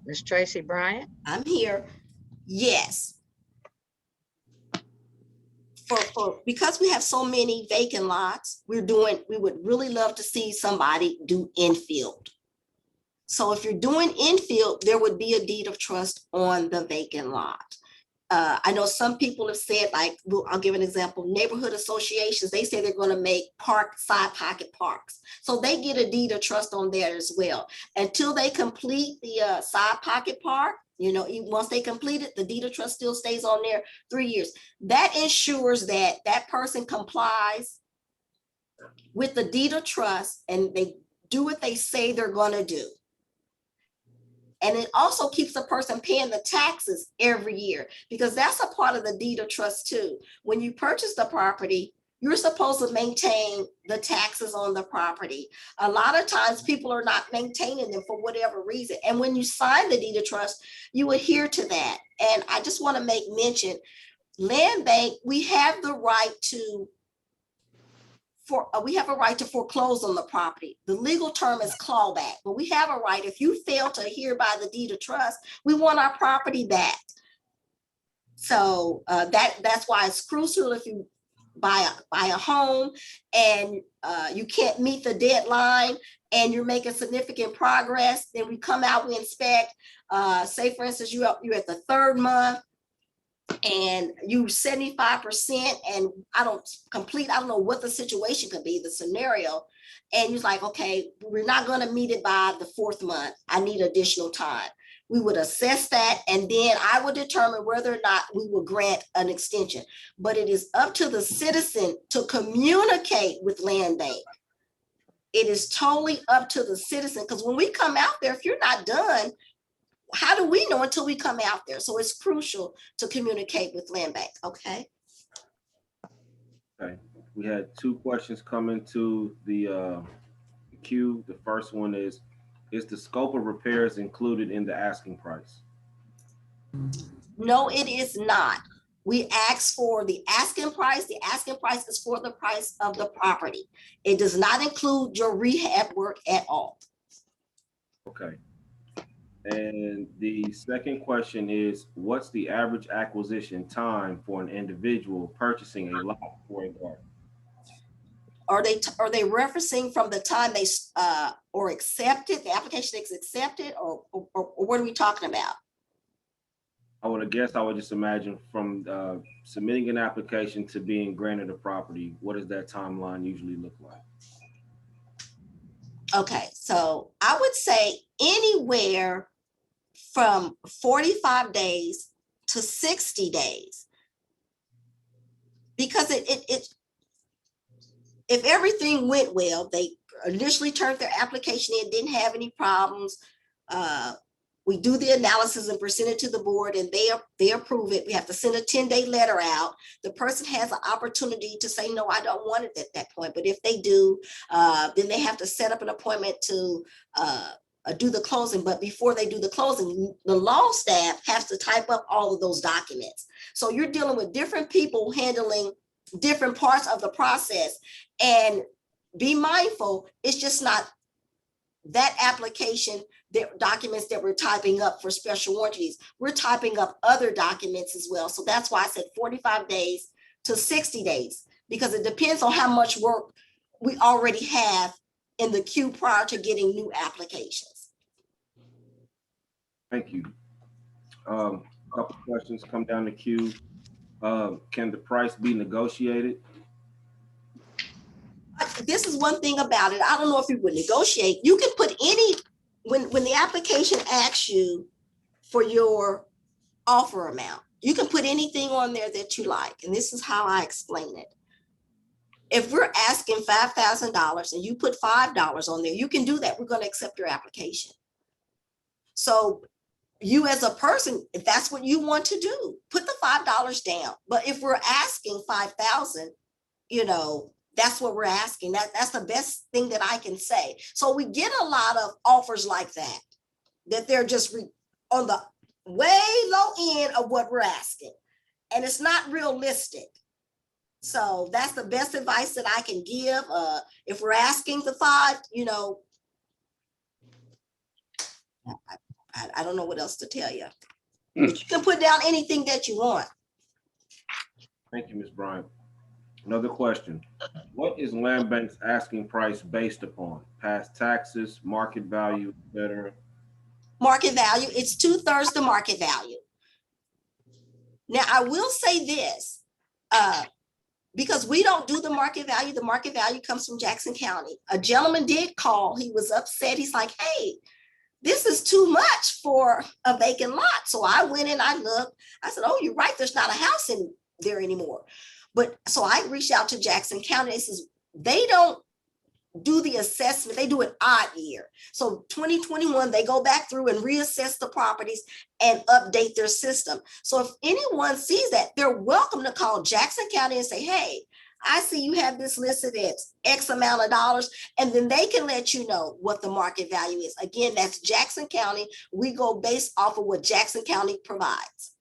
Ms. Tracy Bryant? I'm here. Yes. Because we have so many vacant lots, we would really love to see somebody do infield. So if you're doing infield, there would be a deed of trust on the vacant lot. I know some people have said, like, I'll give an example, neighborhood associations, they say they're going to make side pocket parks. So they get a deed of trust on there as well. Until they complete the side pocket park, once they complete it, the deed of trust still stays on there 3 years. That ensures that that person complies with the deed of trust and they do what they say they're going to do. And it also keeps the person paying the taxes every year, because that's a part of the deed of trust too. When you purchase the property, you're supposed to maintain the taxes on the property. A lot of times people are not maintaining them for whatever reason. And when you sign the deed of trust, you adhere to that. And I just want to make mention, Land Bank, we have the right to foreclose on the property. The legal term is clawback, but we have a right. If you fail to adhere by the deed of trust, we want our property back. So that's why it's crucial if you buy a home and you can't meet the deadline and you're making significant progress, then we come out, we inspect. Say for instance, you're at the 3rd month and you 75%, and I don't know what the situation could be, the scenario. And you're like, okay, we're not going to meet it by the 4th month. I need additional time. We would assess that, and then I would determine whether or not we will grant an extension. But it is up to the citizen to communicate with Landbank. It is totally up to the citizen, because when we come out there, if you're not done, how do we know until we come out there? So it's crucial to communicate with Landbank, okay? Okay, we had 2 questions come into the queue. The first one is the scope of repairs included in the asking price? No, it is not. We ask for the asking price. The asking price is for the price of the property. It does not include your rehab work at all. Okay. And the second question is, what's the average acquisition time for an individual purchasing a lot for a garden? Are they referencing from the time they or accepted, the application is accepted, or what are we talking about? I would just imagine from submitting an application to being granted a property, what does that timeline usually look like? Okay, so I would say anywhere from 45 days to 60 days. Because if everything went well, they initially turned their application in, didn't have any problems. We do the analysis and present it to the board, and they approve it. We have to send a 10-day letter out. The person has an opportunity to say, no, I don't want it at that point. But if they do, then they have to set up an appointment to do the closing. But before they do the closing, the law staff has to type up all of those documents. So you're dealing with different people handling different parts of the process. And be mindful, it's just not that application, the documents that we're typing up for special warranties. We're typing up other documents as well. So that's why I said 45 days to 60 days, because it depends on how much work we already have in the queue prior to getting new applications. Thank you. Couple questions come down the queue. Can the price be negotiated? This is one thing about it. I don't know if you would negotiate. You can put any, when the application asks you for your offer amount, you can put anything on there that you like. And this is how I explain it. If we're asking $5,000 and you put $5 on there, you can do that. We're going to accept your application. So you as a person, if that's what you want to do, put the $5 down. But if we're asking $5,000, you know, that's what we're asking. That's the best thing that I can say. So we get a lot of offers like that, that they're just on the way low end of what we're asking. And it's not realistic. So that's the best advice that I can give. If we're asking the $5, you know, I don't know what else to tell you. But you can put down anything that you want. Thank you, Ms. Bryant. Another question. What is Landbank's asking price based upon? Past taxes, market value, etc.? Market value, it's 2/3 the market value. Now, I will say this, because we don't do the market value comes from Jackson County. A gentleman did call, he was upset. He's like, hey, this is too much for a vacant lot. So I went in, I looked, I said, oh, you're right, there's not a house in there anymore. But so I reached out to Jackson County. It says they don't do the assessment, they do an odd year. So 2021, they go back through and reassess the properties and update their system. So if anyone sees that, they're welcome to call Jackson County and say, hey, I see you have this listed at X amount of dollars, and then they can let you know what the market value is. Again, that's Jackson County. We go based off of what Jackson County provides.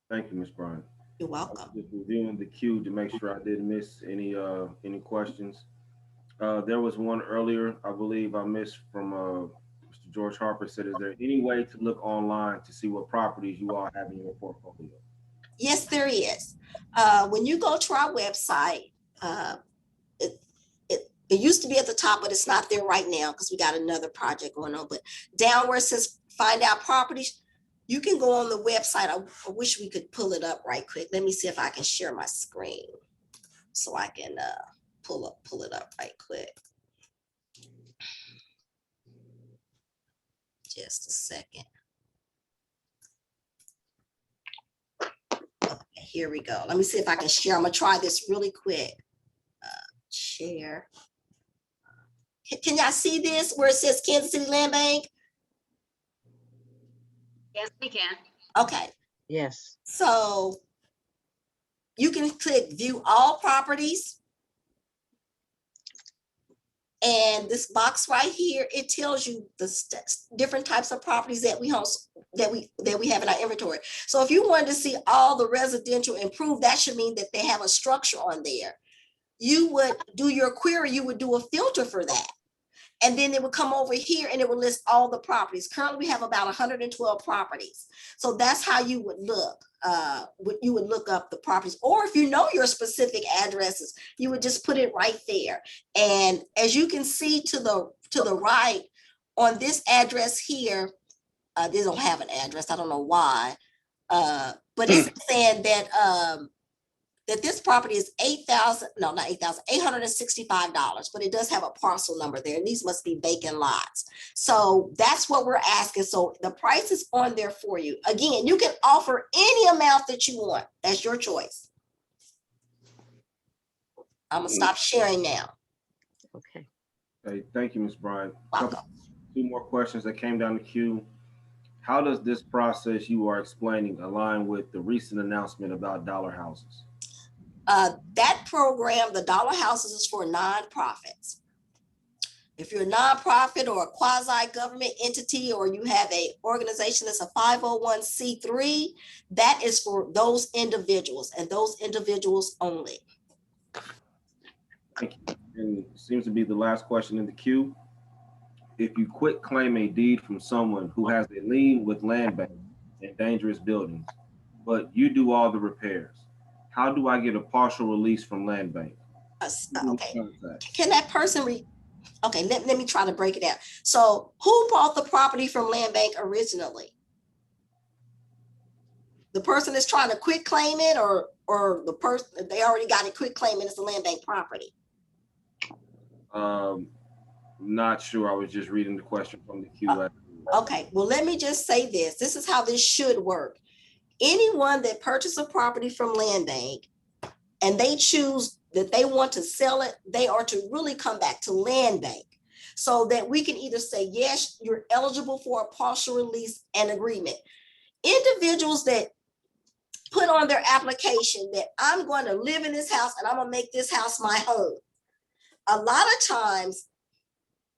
Thank you, Ms. Bryant. You're welcome. Just reviewing the queue to make sure I didn't miss any questions. There was one earlier, I believe I missed from Mr. George Harper said, is there any way to look online to see what properties you all have in your portfolio? Yes, there is. When you go to our website, it, it used to be at the top, but it's not there right now because we got another project going on. But down where it says find out properties, you can go on the website. I wish we could pull it up right quick. Let me see if I can share my screen so I can pull it up right quick. Just a second. Okay, here we go. Let me see if I can share. I'm gonna try this really quick. Share. Can y'all see this where it says Kansas City Land Bank? Yes, we can. Okay, Yes. so you can click view all properties. And this box right here, it tells you the different types of properties that we host, that we have in our inventory. So if you wanted to see all the residential improved, that should mean that they have a structure on there. You would do your query, you would do a filter for that. And then it would come over here and it would list all the properties. Currently, we have about 112 properties. So that's how you would look. You would look up the properties, or if you know your specific addresses, you would just put it right there. And as you can see to the right on this address here, they don't have an address. I don't know why, but it's saying that that this property is $865, but it does have a parcel number there, and these must be vacant lots. So that's what we're asking. So the price is on there for you. Again, you can offer any amount that you want. That's your choice. I'm gonna stop sharing now. Okay. Hey, thank you, Ms. Bryant. Welcome. Two more questions that came down the queue. How does this process you are explaining align with the recent announcement about dollar houses? That program, the dollar houses, is for nonprofits. If you're a nonprofit or a quasi-government entity, or you have a organization that's a 501c3, that is for those individuals and those individuals only. Thank you. And it seems to be the last question in the queue. If you quit claim a deed from someone who has a lien with Landbank and dangerous buildings, but you do all the repairs, how do I get a partial release from Landbank? Okay, can that person okay, let me try to break it down. So who bought the property from Landbank originally? The person that's trying to quit claim it, or the person, they already got it quit claiming it's a Landbank property? Not sure. I was just reading the question from the queue. Okay, well, let me just say this. This is how this should work. Anyone that purchased a property from Landbank and they choose that they want to sell it, they are to really come back to Landbank so that we can either say, yes, you're eligible for a partial release and agreement. Individuals that put on their application that I'm going to live in this house and I'm going to make this house my home, a lot of times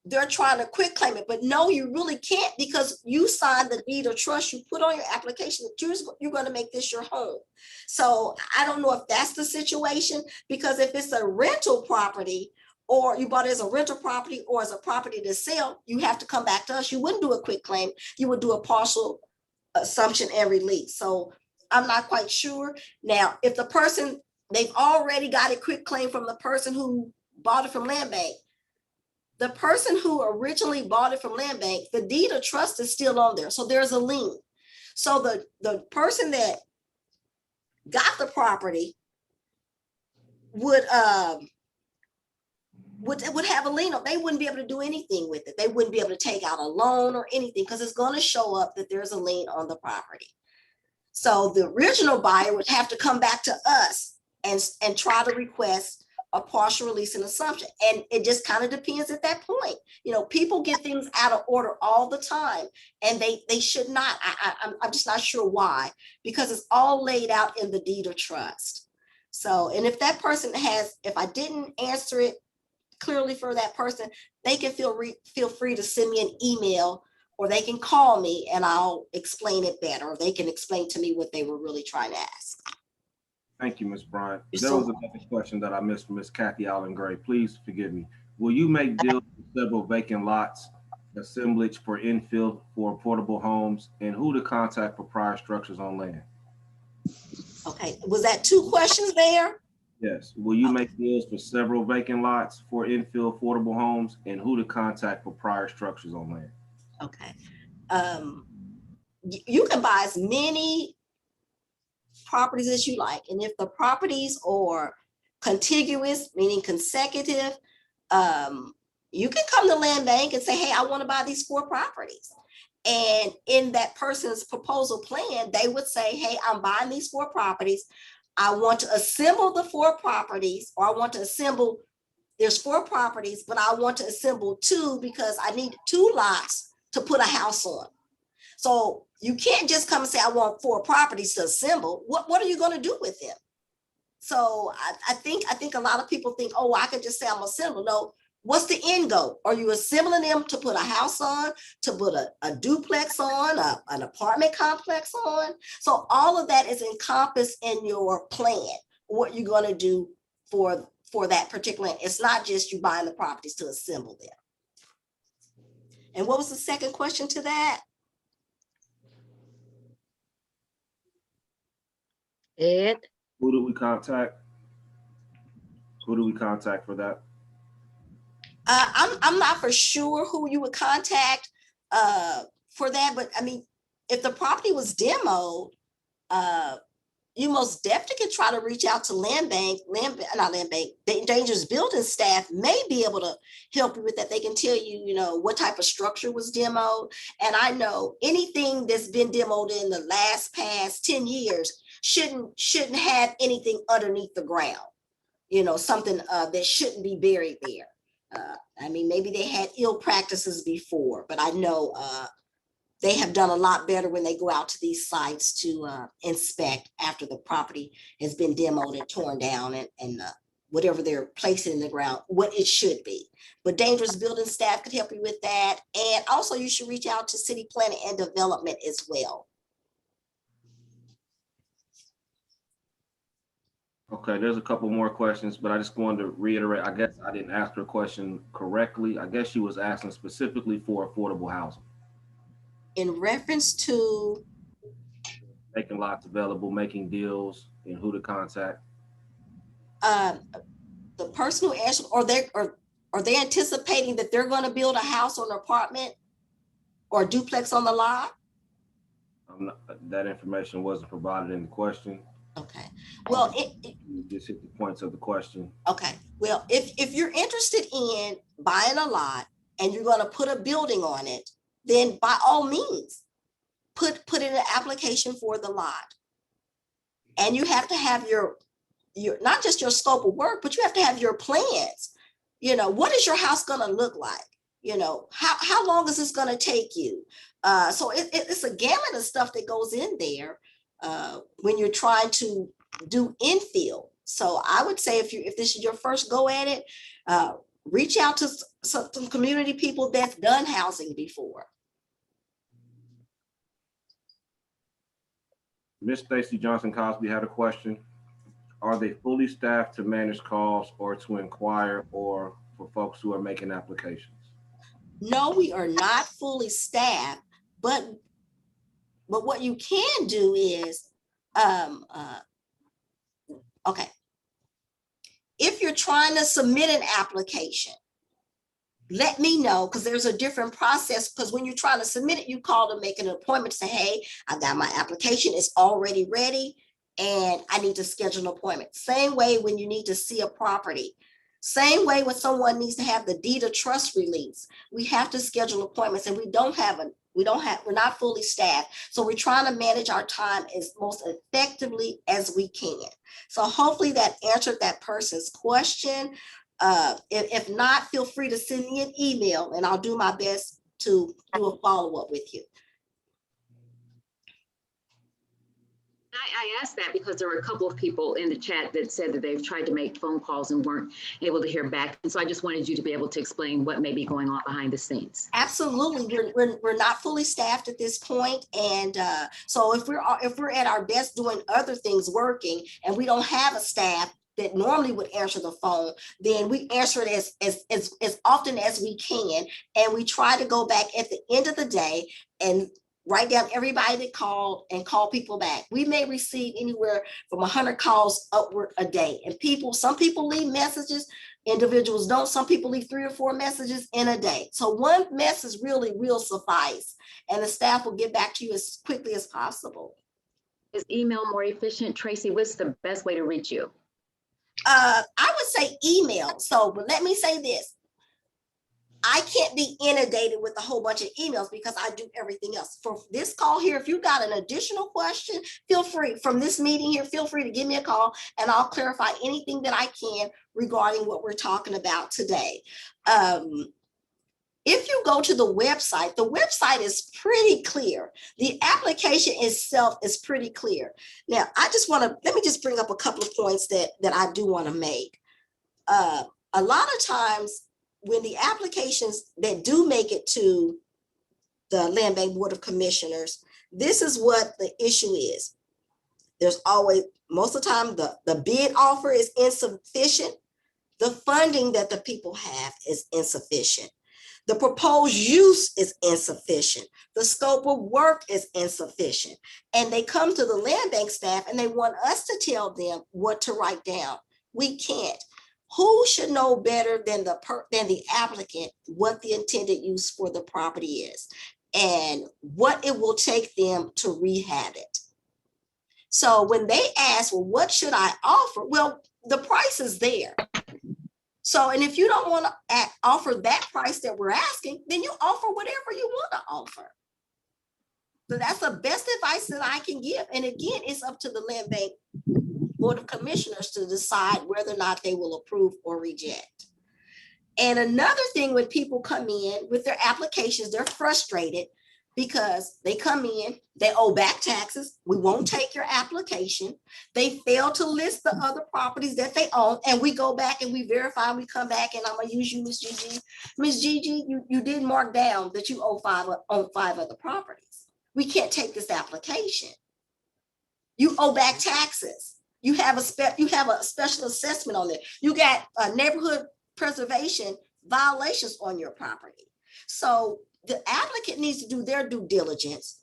they're trying to quit claim it, but no, you really can't, because you signed the deed of trust. You put on your application that you're going to make this your home. So I don't know if that's the situation, because if it's a rental property, or you bought it as a rental property or as a property to sell, you have to come back to us. You wouldn't do a quit claim. You would do a partial assumption and release. So I'm not quite sure. Now, if the person, they've already got a quit claim from the person who bought it from Landbank, the person who originally bought it from Landbank, the deed of trust is still on there. So there's a lien. So the person that got the property would have a lien. They wouldn't be able to do anything with it. They wouldn't be able to take out a loan or anything, because it's going to show up that there's a lien on the property. So the original buyer would have to come back to us and try to request a partial release and assumption. And it just kind of depends at that point. You know, people get things out of order all the time, and they should not. I'm just not sure why, because it's all laid out in the deed of trust. So, and if that person has, if I didn't answer it clearly for that person, they can feel free to send me an email, or they can call me and I'll explain it better, or they can explain to me what they were really trying to ask. Thank you, Ms. Bryant. There was another question that I missed from Ms. Kathy Allen Gray. Please forgive me. Will you make deals with several vacant lots assemblage for infill for affordable homes, and who to contact for prior structures on land. Okay, was that 2 questions there? Yes. Will you Okay. make deals for several vacant lots for infill affordable homes, and who to contact for prior structures on land? Okay. You can buy as many properties as you like. And if the properties are contiguous, meaning consecutive, you can come to Land Bank and say, hey, I want to buy these 4 properties. And in that person's proposal plan, they would say, hey, I'm buying these 4 properties. I want to assemble the 4 properties, or I want to assemble, there's 4 properties, but I want to assemble 2 because I need 2 lots to put a house on. So you can't just come and say, I want 4 properties to assemble. What are you going to do with them? So I think a lot of people think, oh, I could just say I'm assembling. No, what's the end goal? Are you assembling them to put a house on, to put a duplex on, an apartment complex on? So all of that is encompassed in your plan, what you're going to do for that particular. It's not just you buying the properties to assemble them. And what was the second question to that? Ed, Who do we contact? Who do we contact for that? I'm not for sure who you would contact for that, but I mean, if the property was demoed, you most definitely can try to reach out to Landbank, Dangerous Building staff may be able to help you with that. They can tell you, you know, what type of structure was demoed. And I know anything that's been demoed in the past 10 years shouldn't have anything underneath the ground, you know, something that shouldn't be buried there. I mean, maybe they had ill practices before, but I know they have done a lot better when they go out to these sites to inspect after the property has been demoed and torn down, and whatever they're placing in the ground, what it should be. But Dangerous Building staff could help you with that. And also you should reach out to City Planning and Development as well. Okay, there's a couple more questions, but I just wanted to reiterate, I guess I didn't ask her question correctly. I guess she was asking specifically for affordable housing. In reference to, Making lots available, making deals, and who to contact. the person who asked, are they anticipating that they're going to build a house or an apartment or a duplex on the lot? That information wasn't provided in the question. Okay, well, You just hit the points of the question. okay, well, if you're interested in buying a lot and you're going to put a building on it, then by all means, put in an application for the lot. And you have to have your not just your scope of work, but you have to have your plans. You know, what is your house going to look like? You know, how long is this going to take you? So it's a gamut of stuff that goes in there when you're trying to do infill. So I would say if this is your first go at it, reach out to some community people that's done housing before. Miss Stacy Johnson-Cosby had a question. Are they fully staffed to manage calls or to inquire or for folks who are making applications? No, we are not fully staffed, but what you can do is, okay, if you're trying to submit an application, let me know, because there's a different process. Because when you're trying to submit it, you call to make an appointment to say, hey, I got my application, it's already ready, and I need to schedule an appointment. Same way when you need to see a property. Same way when someone needs to have the deed of trust release. We have to schedule appointments, and we're not fully staffed. So we're trying to manage our time as most effectively as we can. So hopefully that answered that person's question. If not, feel free to send me an email and I'll do my best to do a follow-up with you. I asked that because there were a couple of people in the chat that said that they've tried to make phone calls and weren't able to hear back. And so I just wanted you to be able to explain what may be going on behind the scenes. Absolutely, we're not fully staffed at this point, and so if we're at our best doing other things working and we don't have a staff, that normally would answer the phone, then we answer it as often as we can. And we try to go back at the end of the day and write down everybody that called and call people back. We may receive anywhere from 100 calls upward a day. And some people leave messages, individuals don't. Some people leave 3 or 4 messages in a day. So one message really will suffice, and the staff will get back to you as quickly as possible. Is email more efficient? Tracy, what's the best way to reach you? I would say email. So, but let me say this. I can't be inundated with a whole bunch of emails because I do everything else. For this call here, if you got an additional question, feel free from this meeting here, feel free to give me a call and I'll clarify anything that I can regarding what we're talking about today. If you go to the website is pretty clear. The application itself is pretty clear. Now, let me just bring up a couple of points that I do want to make. A lot of times when the applications that do make it to the Land Bank Board of Commissioners, this is what the issue is. There's always, most of the time, the bid offer is insufficient. The funding that the people have is insufficient. The proposed use is insufficient. The scope of work is insufficient. And they come to the Land Bank staff and they want us to tell them what to write down. We can't. Who should know better than the applicant what the intended use for the property is and what it will take them to rehab it? So when they ask, well, what should I offer? Well, the price is there. So, and if you don't want to offer that price that we're asking, then you offer whatever you want to offer. So that's the best advice that I can give. And again, it's up to the Land Bank Board of Commissioners to decide whether or not they will approve or reject. And another thing, when people come in with their applications, they're frustrated because they come in, they owe back taxes. We won't take your application. They fail to list the other properties that they own, and we go back and we verify. We come back, and I'm gonna use you, Ms. Gigi. Ms. Gigi, you did mark down that you own 5 other properties. We can't take this application. You owe back taxes. You have a special assessment on there. You got neighborhood preservation violations on your property. So the applicant needs to do their due diligence.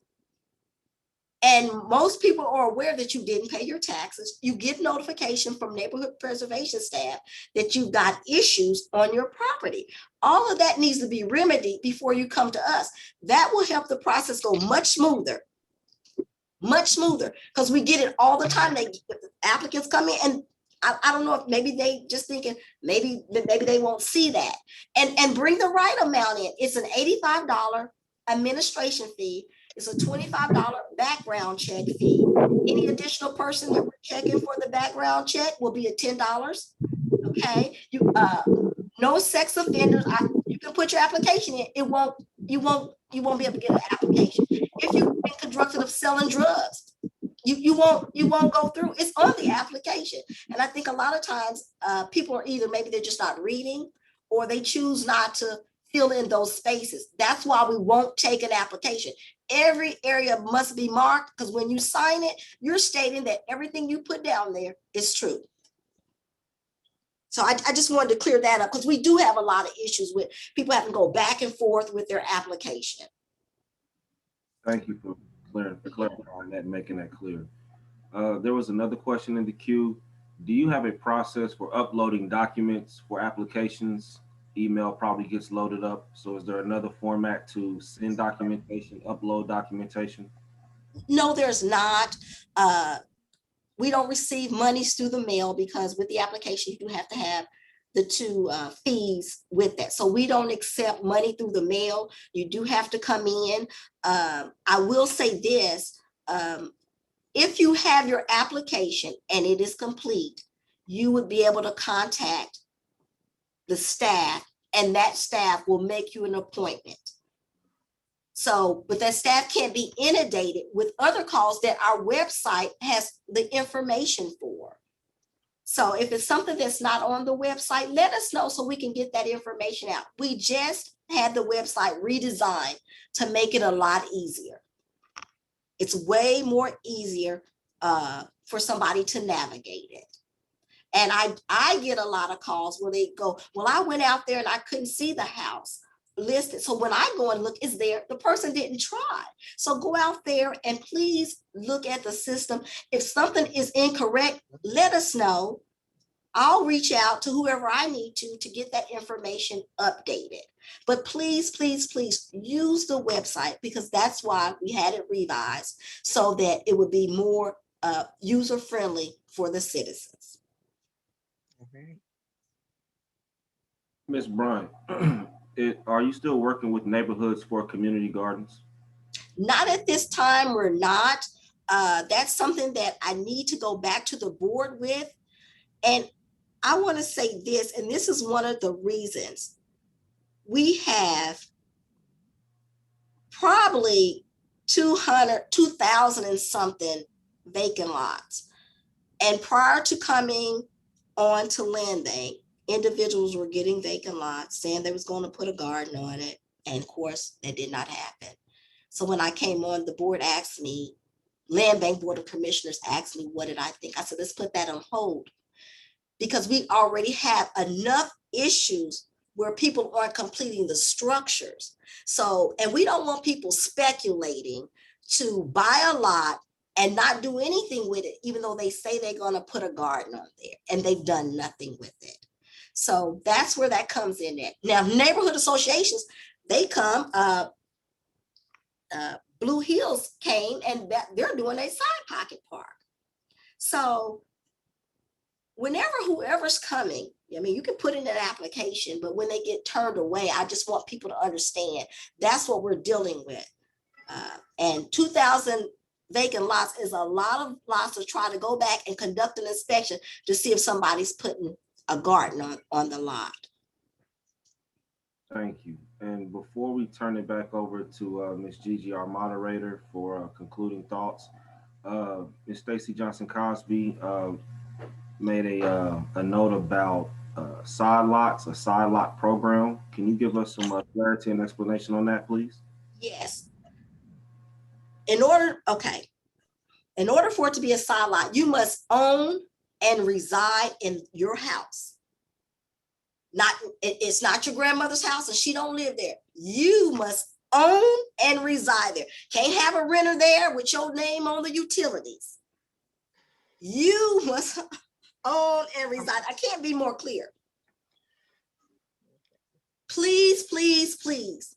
And most people are aware that you didn't pay your taxes. You get notification from neighborhood preservation staff that you've got issues on your property. All of that needs to be remedied before you come to us. That will help the process go much smoother, because we get it all the time. Applicants come in, and I don't know if maybe they just thinking maybe they won't see that, and bring the right amount in. It's an $85 administration fee. It's a $25 background check fee. Any additional person that we're checking for the background check will be at $10. Okay, no sex offenders. You can put your application in. You won't be able to get an application. If you've been convicted of selling drugs, you won't go through. It's on the application. And I think a lot of times people are either maybe they're just not reading, or they choose not to fill in those spaces. That's why we won't take an application. Every area must be marked, because when you sign it, you're stating that everything you put down there is true. So I just wanted to clear that up, because we do have a lot of issues with people having to go back and forth with their application. Thank you for clarifying that and making that clear. There was another question in the queue. Do you have a process for uploading documents for applications? Email probably gets loaded up. So is there another format to send documentation, upload documentation? No, there's not. We don't receive monies through the mail, because with the application, you do have to have the 2 fees with that. So we don't accept money through the mail. You do have to come in. I will say this, if you have your application and it is complete, you would be able to contact the staff, and that staff will make you an appointment. So, but that staff can't be inundated with other calls that our website has the information for. So if it's something that's not on the website, let us know so we can get that information out. We just had the website redesigned to make it a lot easier. It's way more easier for somebody to navigate it. And I get a lot of calls where they go, well, I went out there and I couldn't see the house listed. So when I go and look, it's there. The person didn't try. So go out there and please look at the system. If something is incorrect, let us know. I'll reach out to whoever I need to get that information updated. But please, please, please use the website, because that's why we had it revised, so that it would be more user-friendly for the citizens. Ms. Bryant, are you still working with neighborhoods for community gardens? Not at this time, we're not. That's something that I need to go back to the board with. And I want to say this, and this is one of the reasons we have probably 2,000 and something vacant lots. And prior to coming on to Landbank, individuals were getting vacant lots, saying they was going to put a garden on it. And of course, that did not happen. So when I came on, the board asked me, Landbank Board of Commissioners asked me, what did I think? I said, let's put that on hold, because we already have enough issues where people aren't completing the structures. So, and we don't want people speculating to buy a lot and not do anything with it, even though they say they're going to put a garden on there and they've done nothing with it. So that's where that comes in at. Now, neighborhood associations, they come, Blue Hills came and they're doing a side pocket park. So whenever whoever's coming, I mean, you can put in an application, but when they get turned away, I just want people to understand that's what we're dealing with. And 2,000 vacant lots is a lot of lots to try to go back and conduct an inspection to see if somebody's putting a garden on the lot. Thank you. And before we turn it back over to Ms. Gigi, our moderator, for concluding thoughts, Ms. Stacy Johnson-Cosby made a note about side lots, a side lot program. Can you give us some clarity and explanation on that, please? Yes. In order for it to be a side lot, you must own and reside in your house. It's not your grandmother's house and she don't live there. You must own and reside there. Can't have a renter there with your name on the utilities. You must own and reside. I can't be more clear. Please, please, please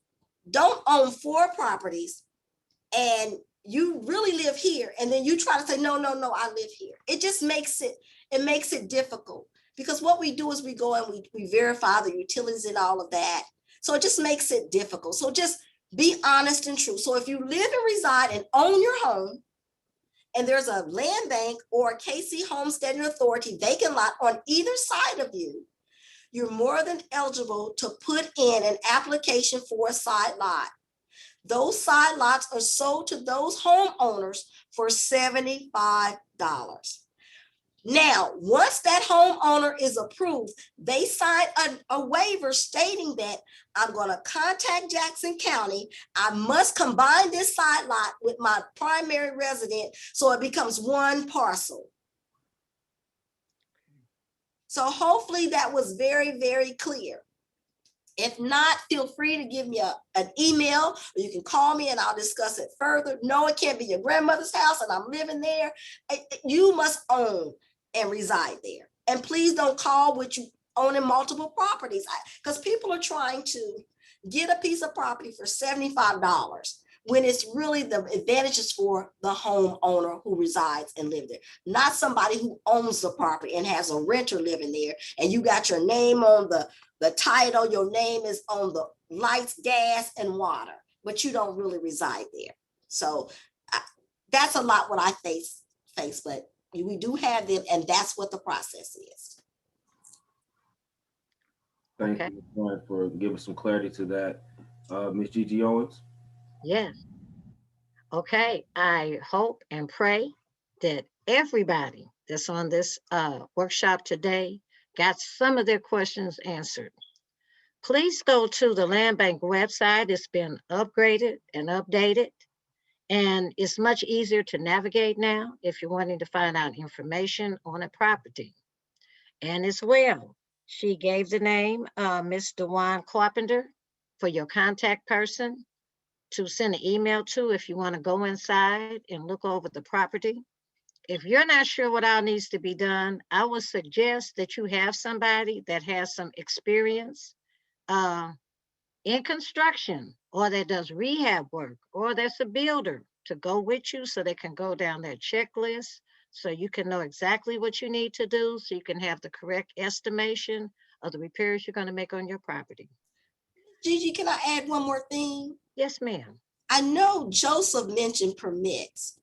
don't own 4 properties and you really live here, and then you try to say, no, I live here. It just makes it difficult, because what we do is we go and we verify the utilities and all of that. So it just makes it difficult. So just be honest and true. So if you live and reside and own your home, and there's a land bank or a KC Homesteading Authority vacant lot on either side of you, you're more than eligible to put in an application for a side lot. Those side lots are sold to those homeowners for $75. Now, once that homeowner is approved, they sign a waiver stating that I'm going to contact Jackson County. I must combine this side lot with my primary resident so it becomes one parcel. So hopefully that was very, very clear. If not, feel free to give me an email, or you can call me and I'll discuss it further. No, it can't be your grandmother's house and I'm living there. You must own and reside there. And please don't call with you owning multiple properties, because people are trying to get a piece of property for $75 when it's really the advantages for the homeowner who resides and lives there, not somebody who owns the property and has a renter living there, and you got your name on the title, your name is on the lights, gas, and water, but you don't really reside there. So that's a lot what I face, but we do have them, and that's what the process is. Thank you, Ms. Bryant, for giving some clarity to that. Ms. Gigi Owens? Yes. Okay, I hope and pray that everybody that's on this workshop today got some of their questions answered. Please go to the Land Bank website. It's been upgraded and updated, and it's much easier to navigate now if you're wanting to find out information on a property. And as well, she gave the name, Miss Dewan Carpenter, for your contact person to send an email to if you want to go inside and look over the property. If you're not sure what all needs to be done, I would suggest that you have somebody that has some experience uh, in construction, or that does rehab work, or that's a builder to go with you so they can go down that checklist so you can know exactly what you need to do so you can have the correct estimation of the repairs you're going to make on your property. Gigi, can I add one more thing? Yes, ma'am. I know Joseph mentioned permits,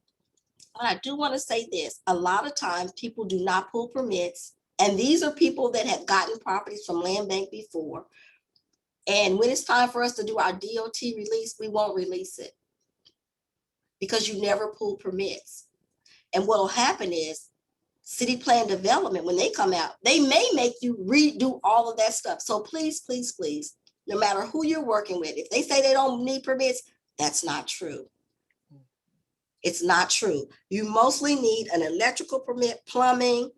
but I do want to say this. A lot of times people do not pull permits, and these are people that have gotten properties from Land Bank before. And when it's time for us to do our DOT release, we won't release it because you never pull permits. And what will happen is city plan development, when they come out, they may make you redo all of that stuff. So please, please, please, no matter who you're working with, if they say they don't need permits, that's not true. It's not true. You mostly need an electrical permit, plumbing,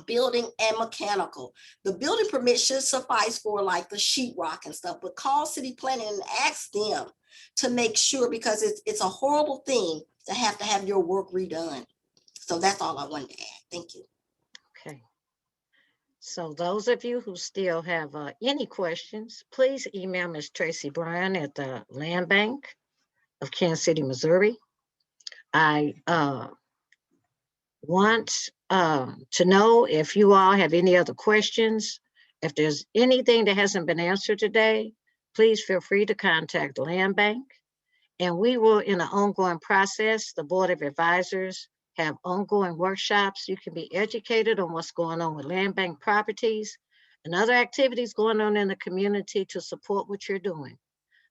building, and mechanical. The building permit should suffice for like the sheetrock and stuff, but call city planning and ask them to make sure, because it's a horrible thing to have your work redone. So that's all I wanted to add. Thank you. Okay. So those of you who still have any questions, please email Ms. Tracy Bryan at the Land Bank of Kansas City, Missouri. I want to know if you all have any other questions. If there's anything that hasn't been answered today, please feel free to contact the Land Bank. And we will, in an ongoing process, the Board of Advisors have ongoing workshops. You can be educated on what's going on with land bank properties and other activities going on in the community to support what you're doing.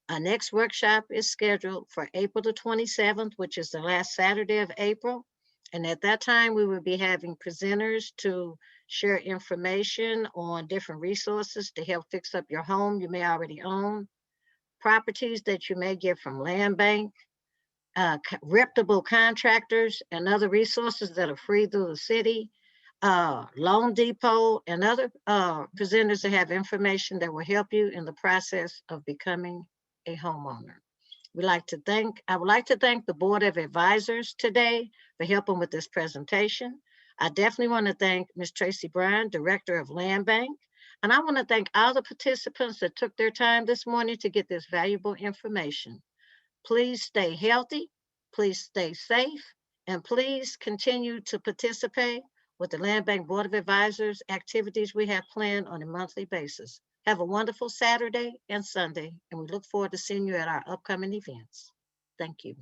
Our next workshop is scheduled for April the 27th, which is the last Saturday of April. And at that time, we will be having presenters to share information on different resources to help fix up your home you may already own, properties that you may get from Land Bank, reputable contractors and other resources that are free through the city, Loan Depot, and other presenters that have information that will help you in the process of becoming a homeowner. I would like to thank the Board of Advisors today for helping with this presentation. I definitely want to thank Ms. Tracy Bryan, Director of Land Bank. And I want to thank all the participants that took their time this morning to get this valuable information. Please stay healthy, please stay safe, and please continue to participate with the Land Bank Board of Advisors activities we have planned on a monthly basis. Have a wonderful Saturday and Sunday, and we look forward to seeing you at our upcoming events. Thank you.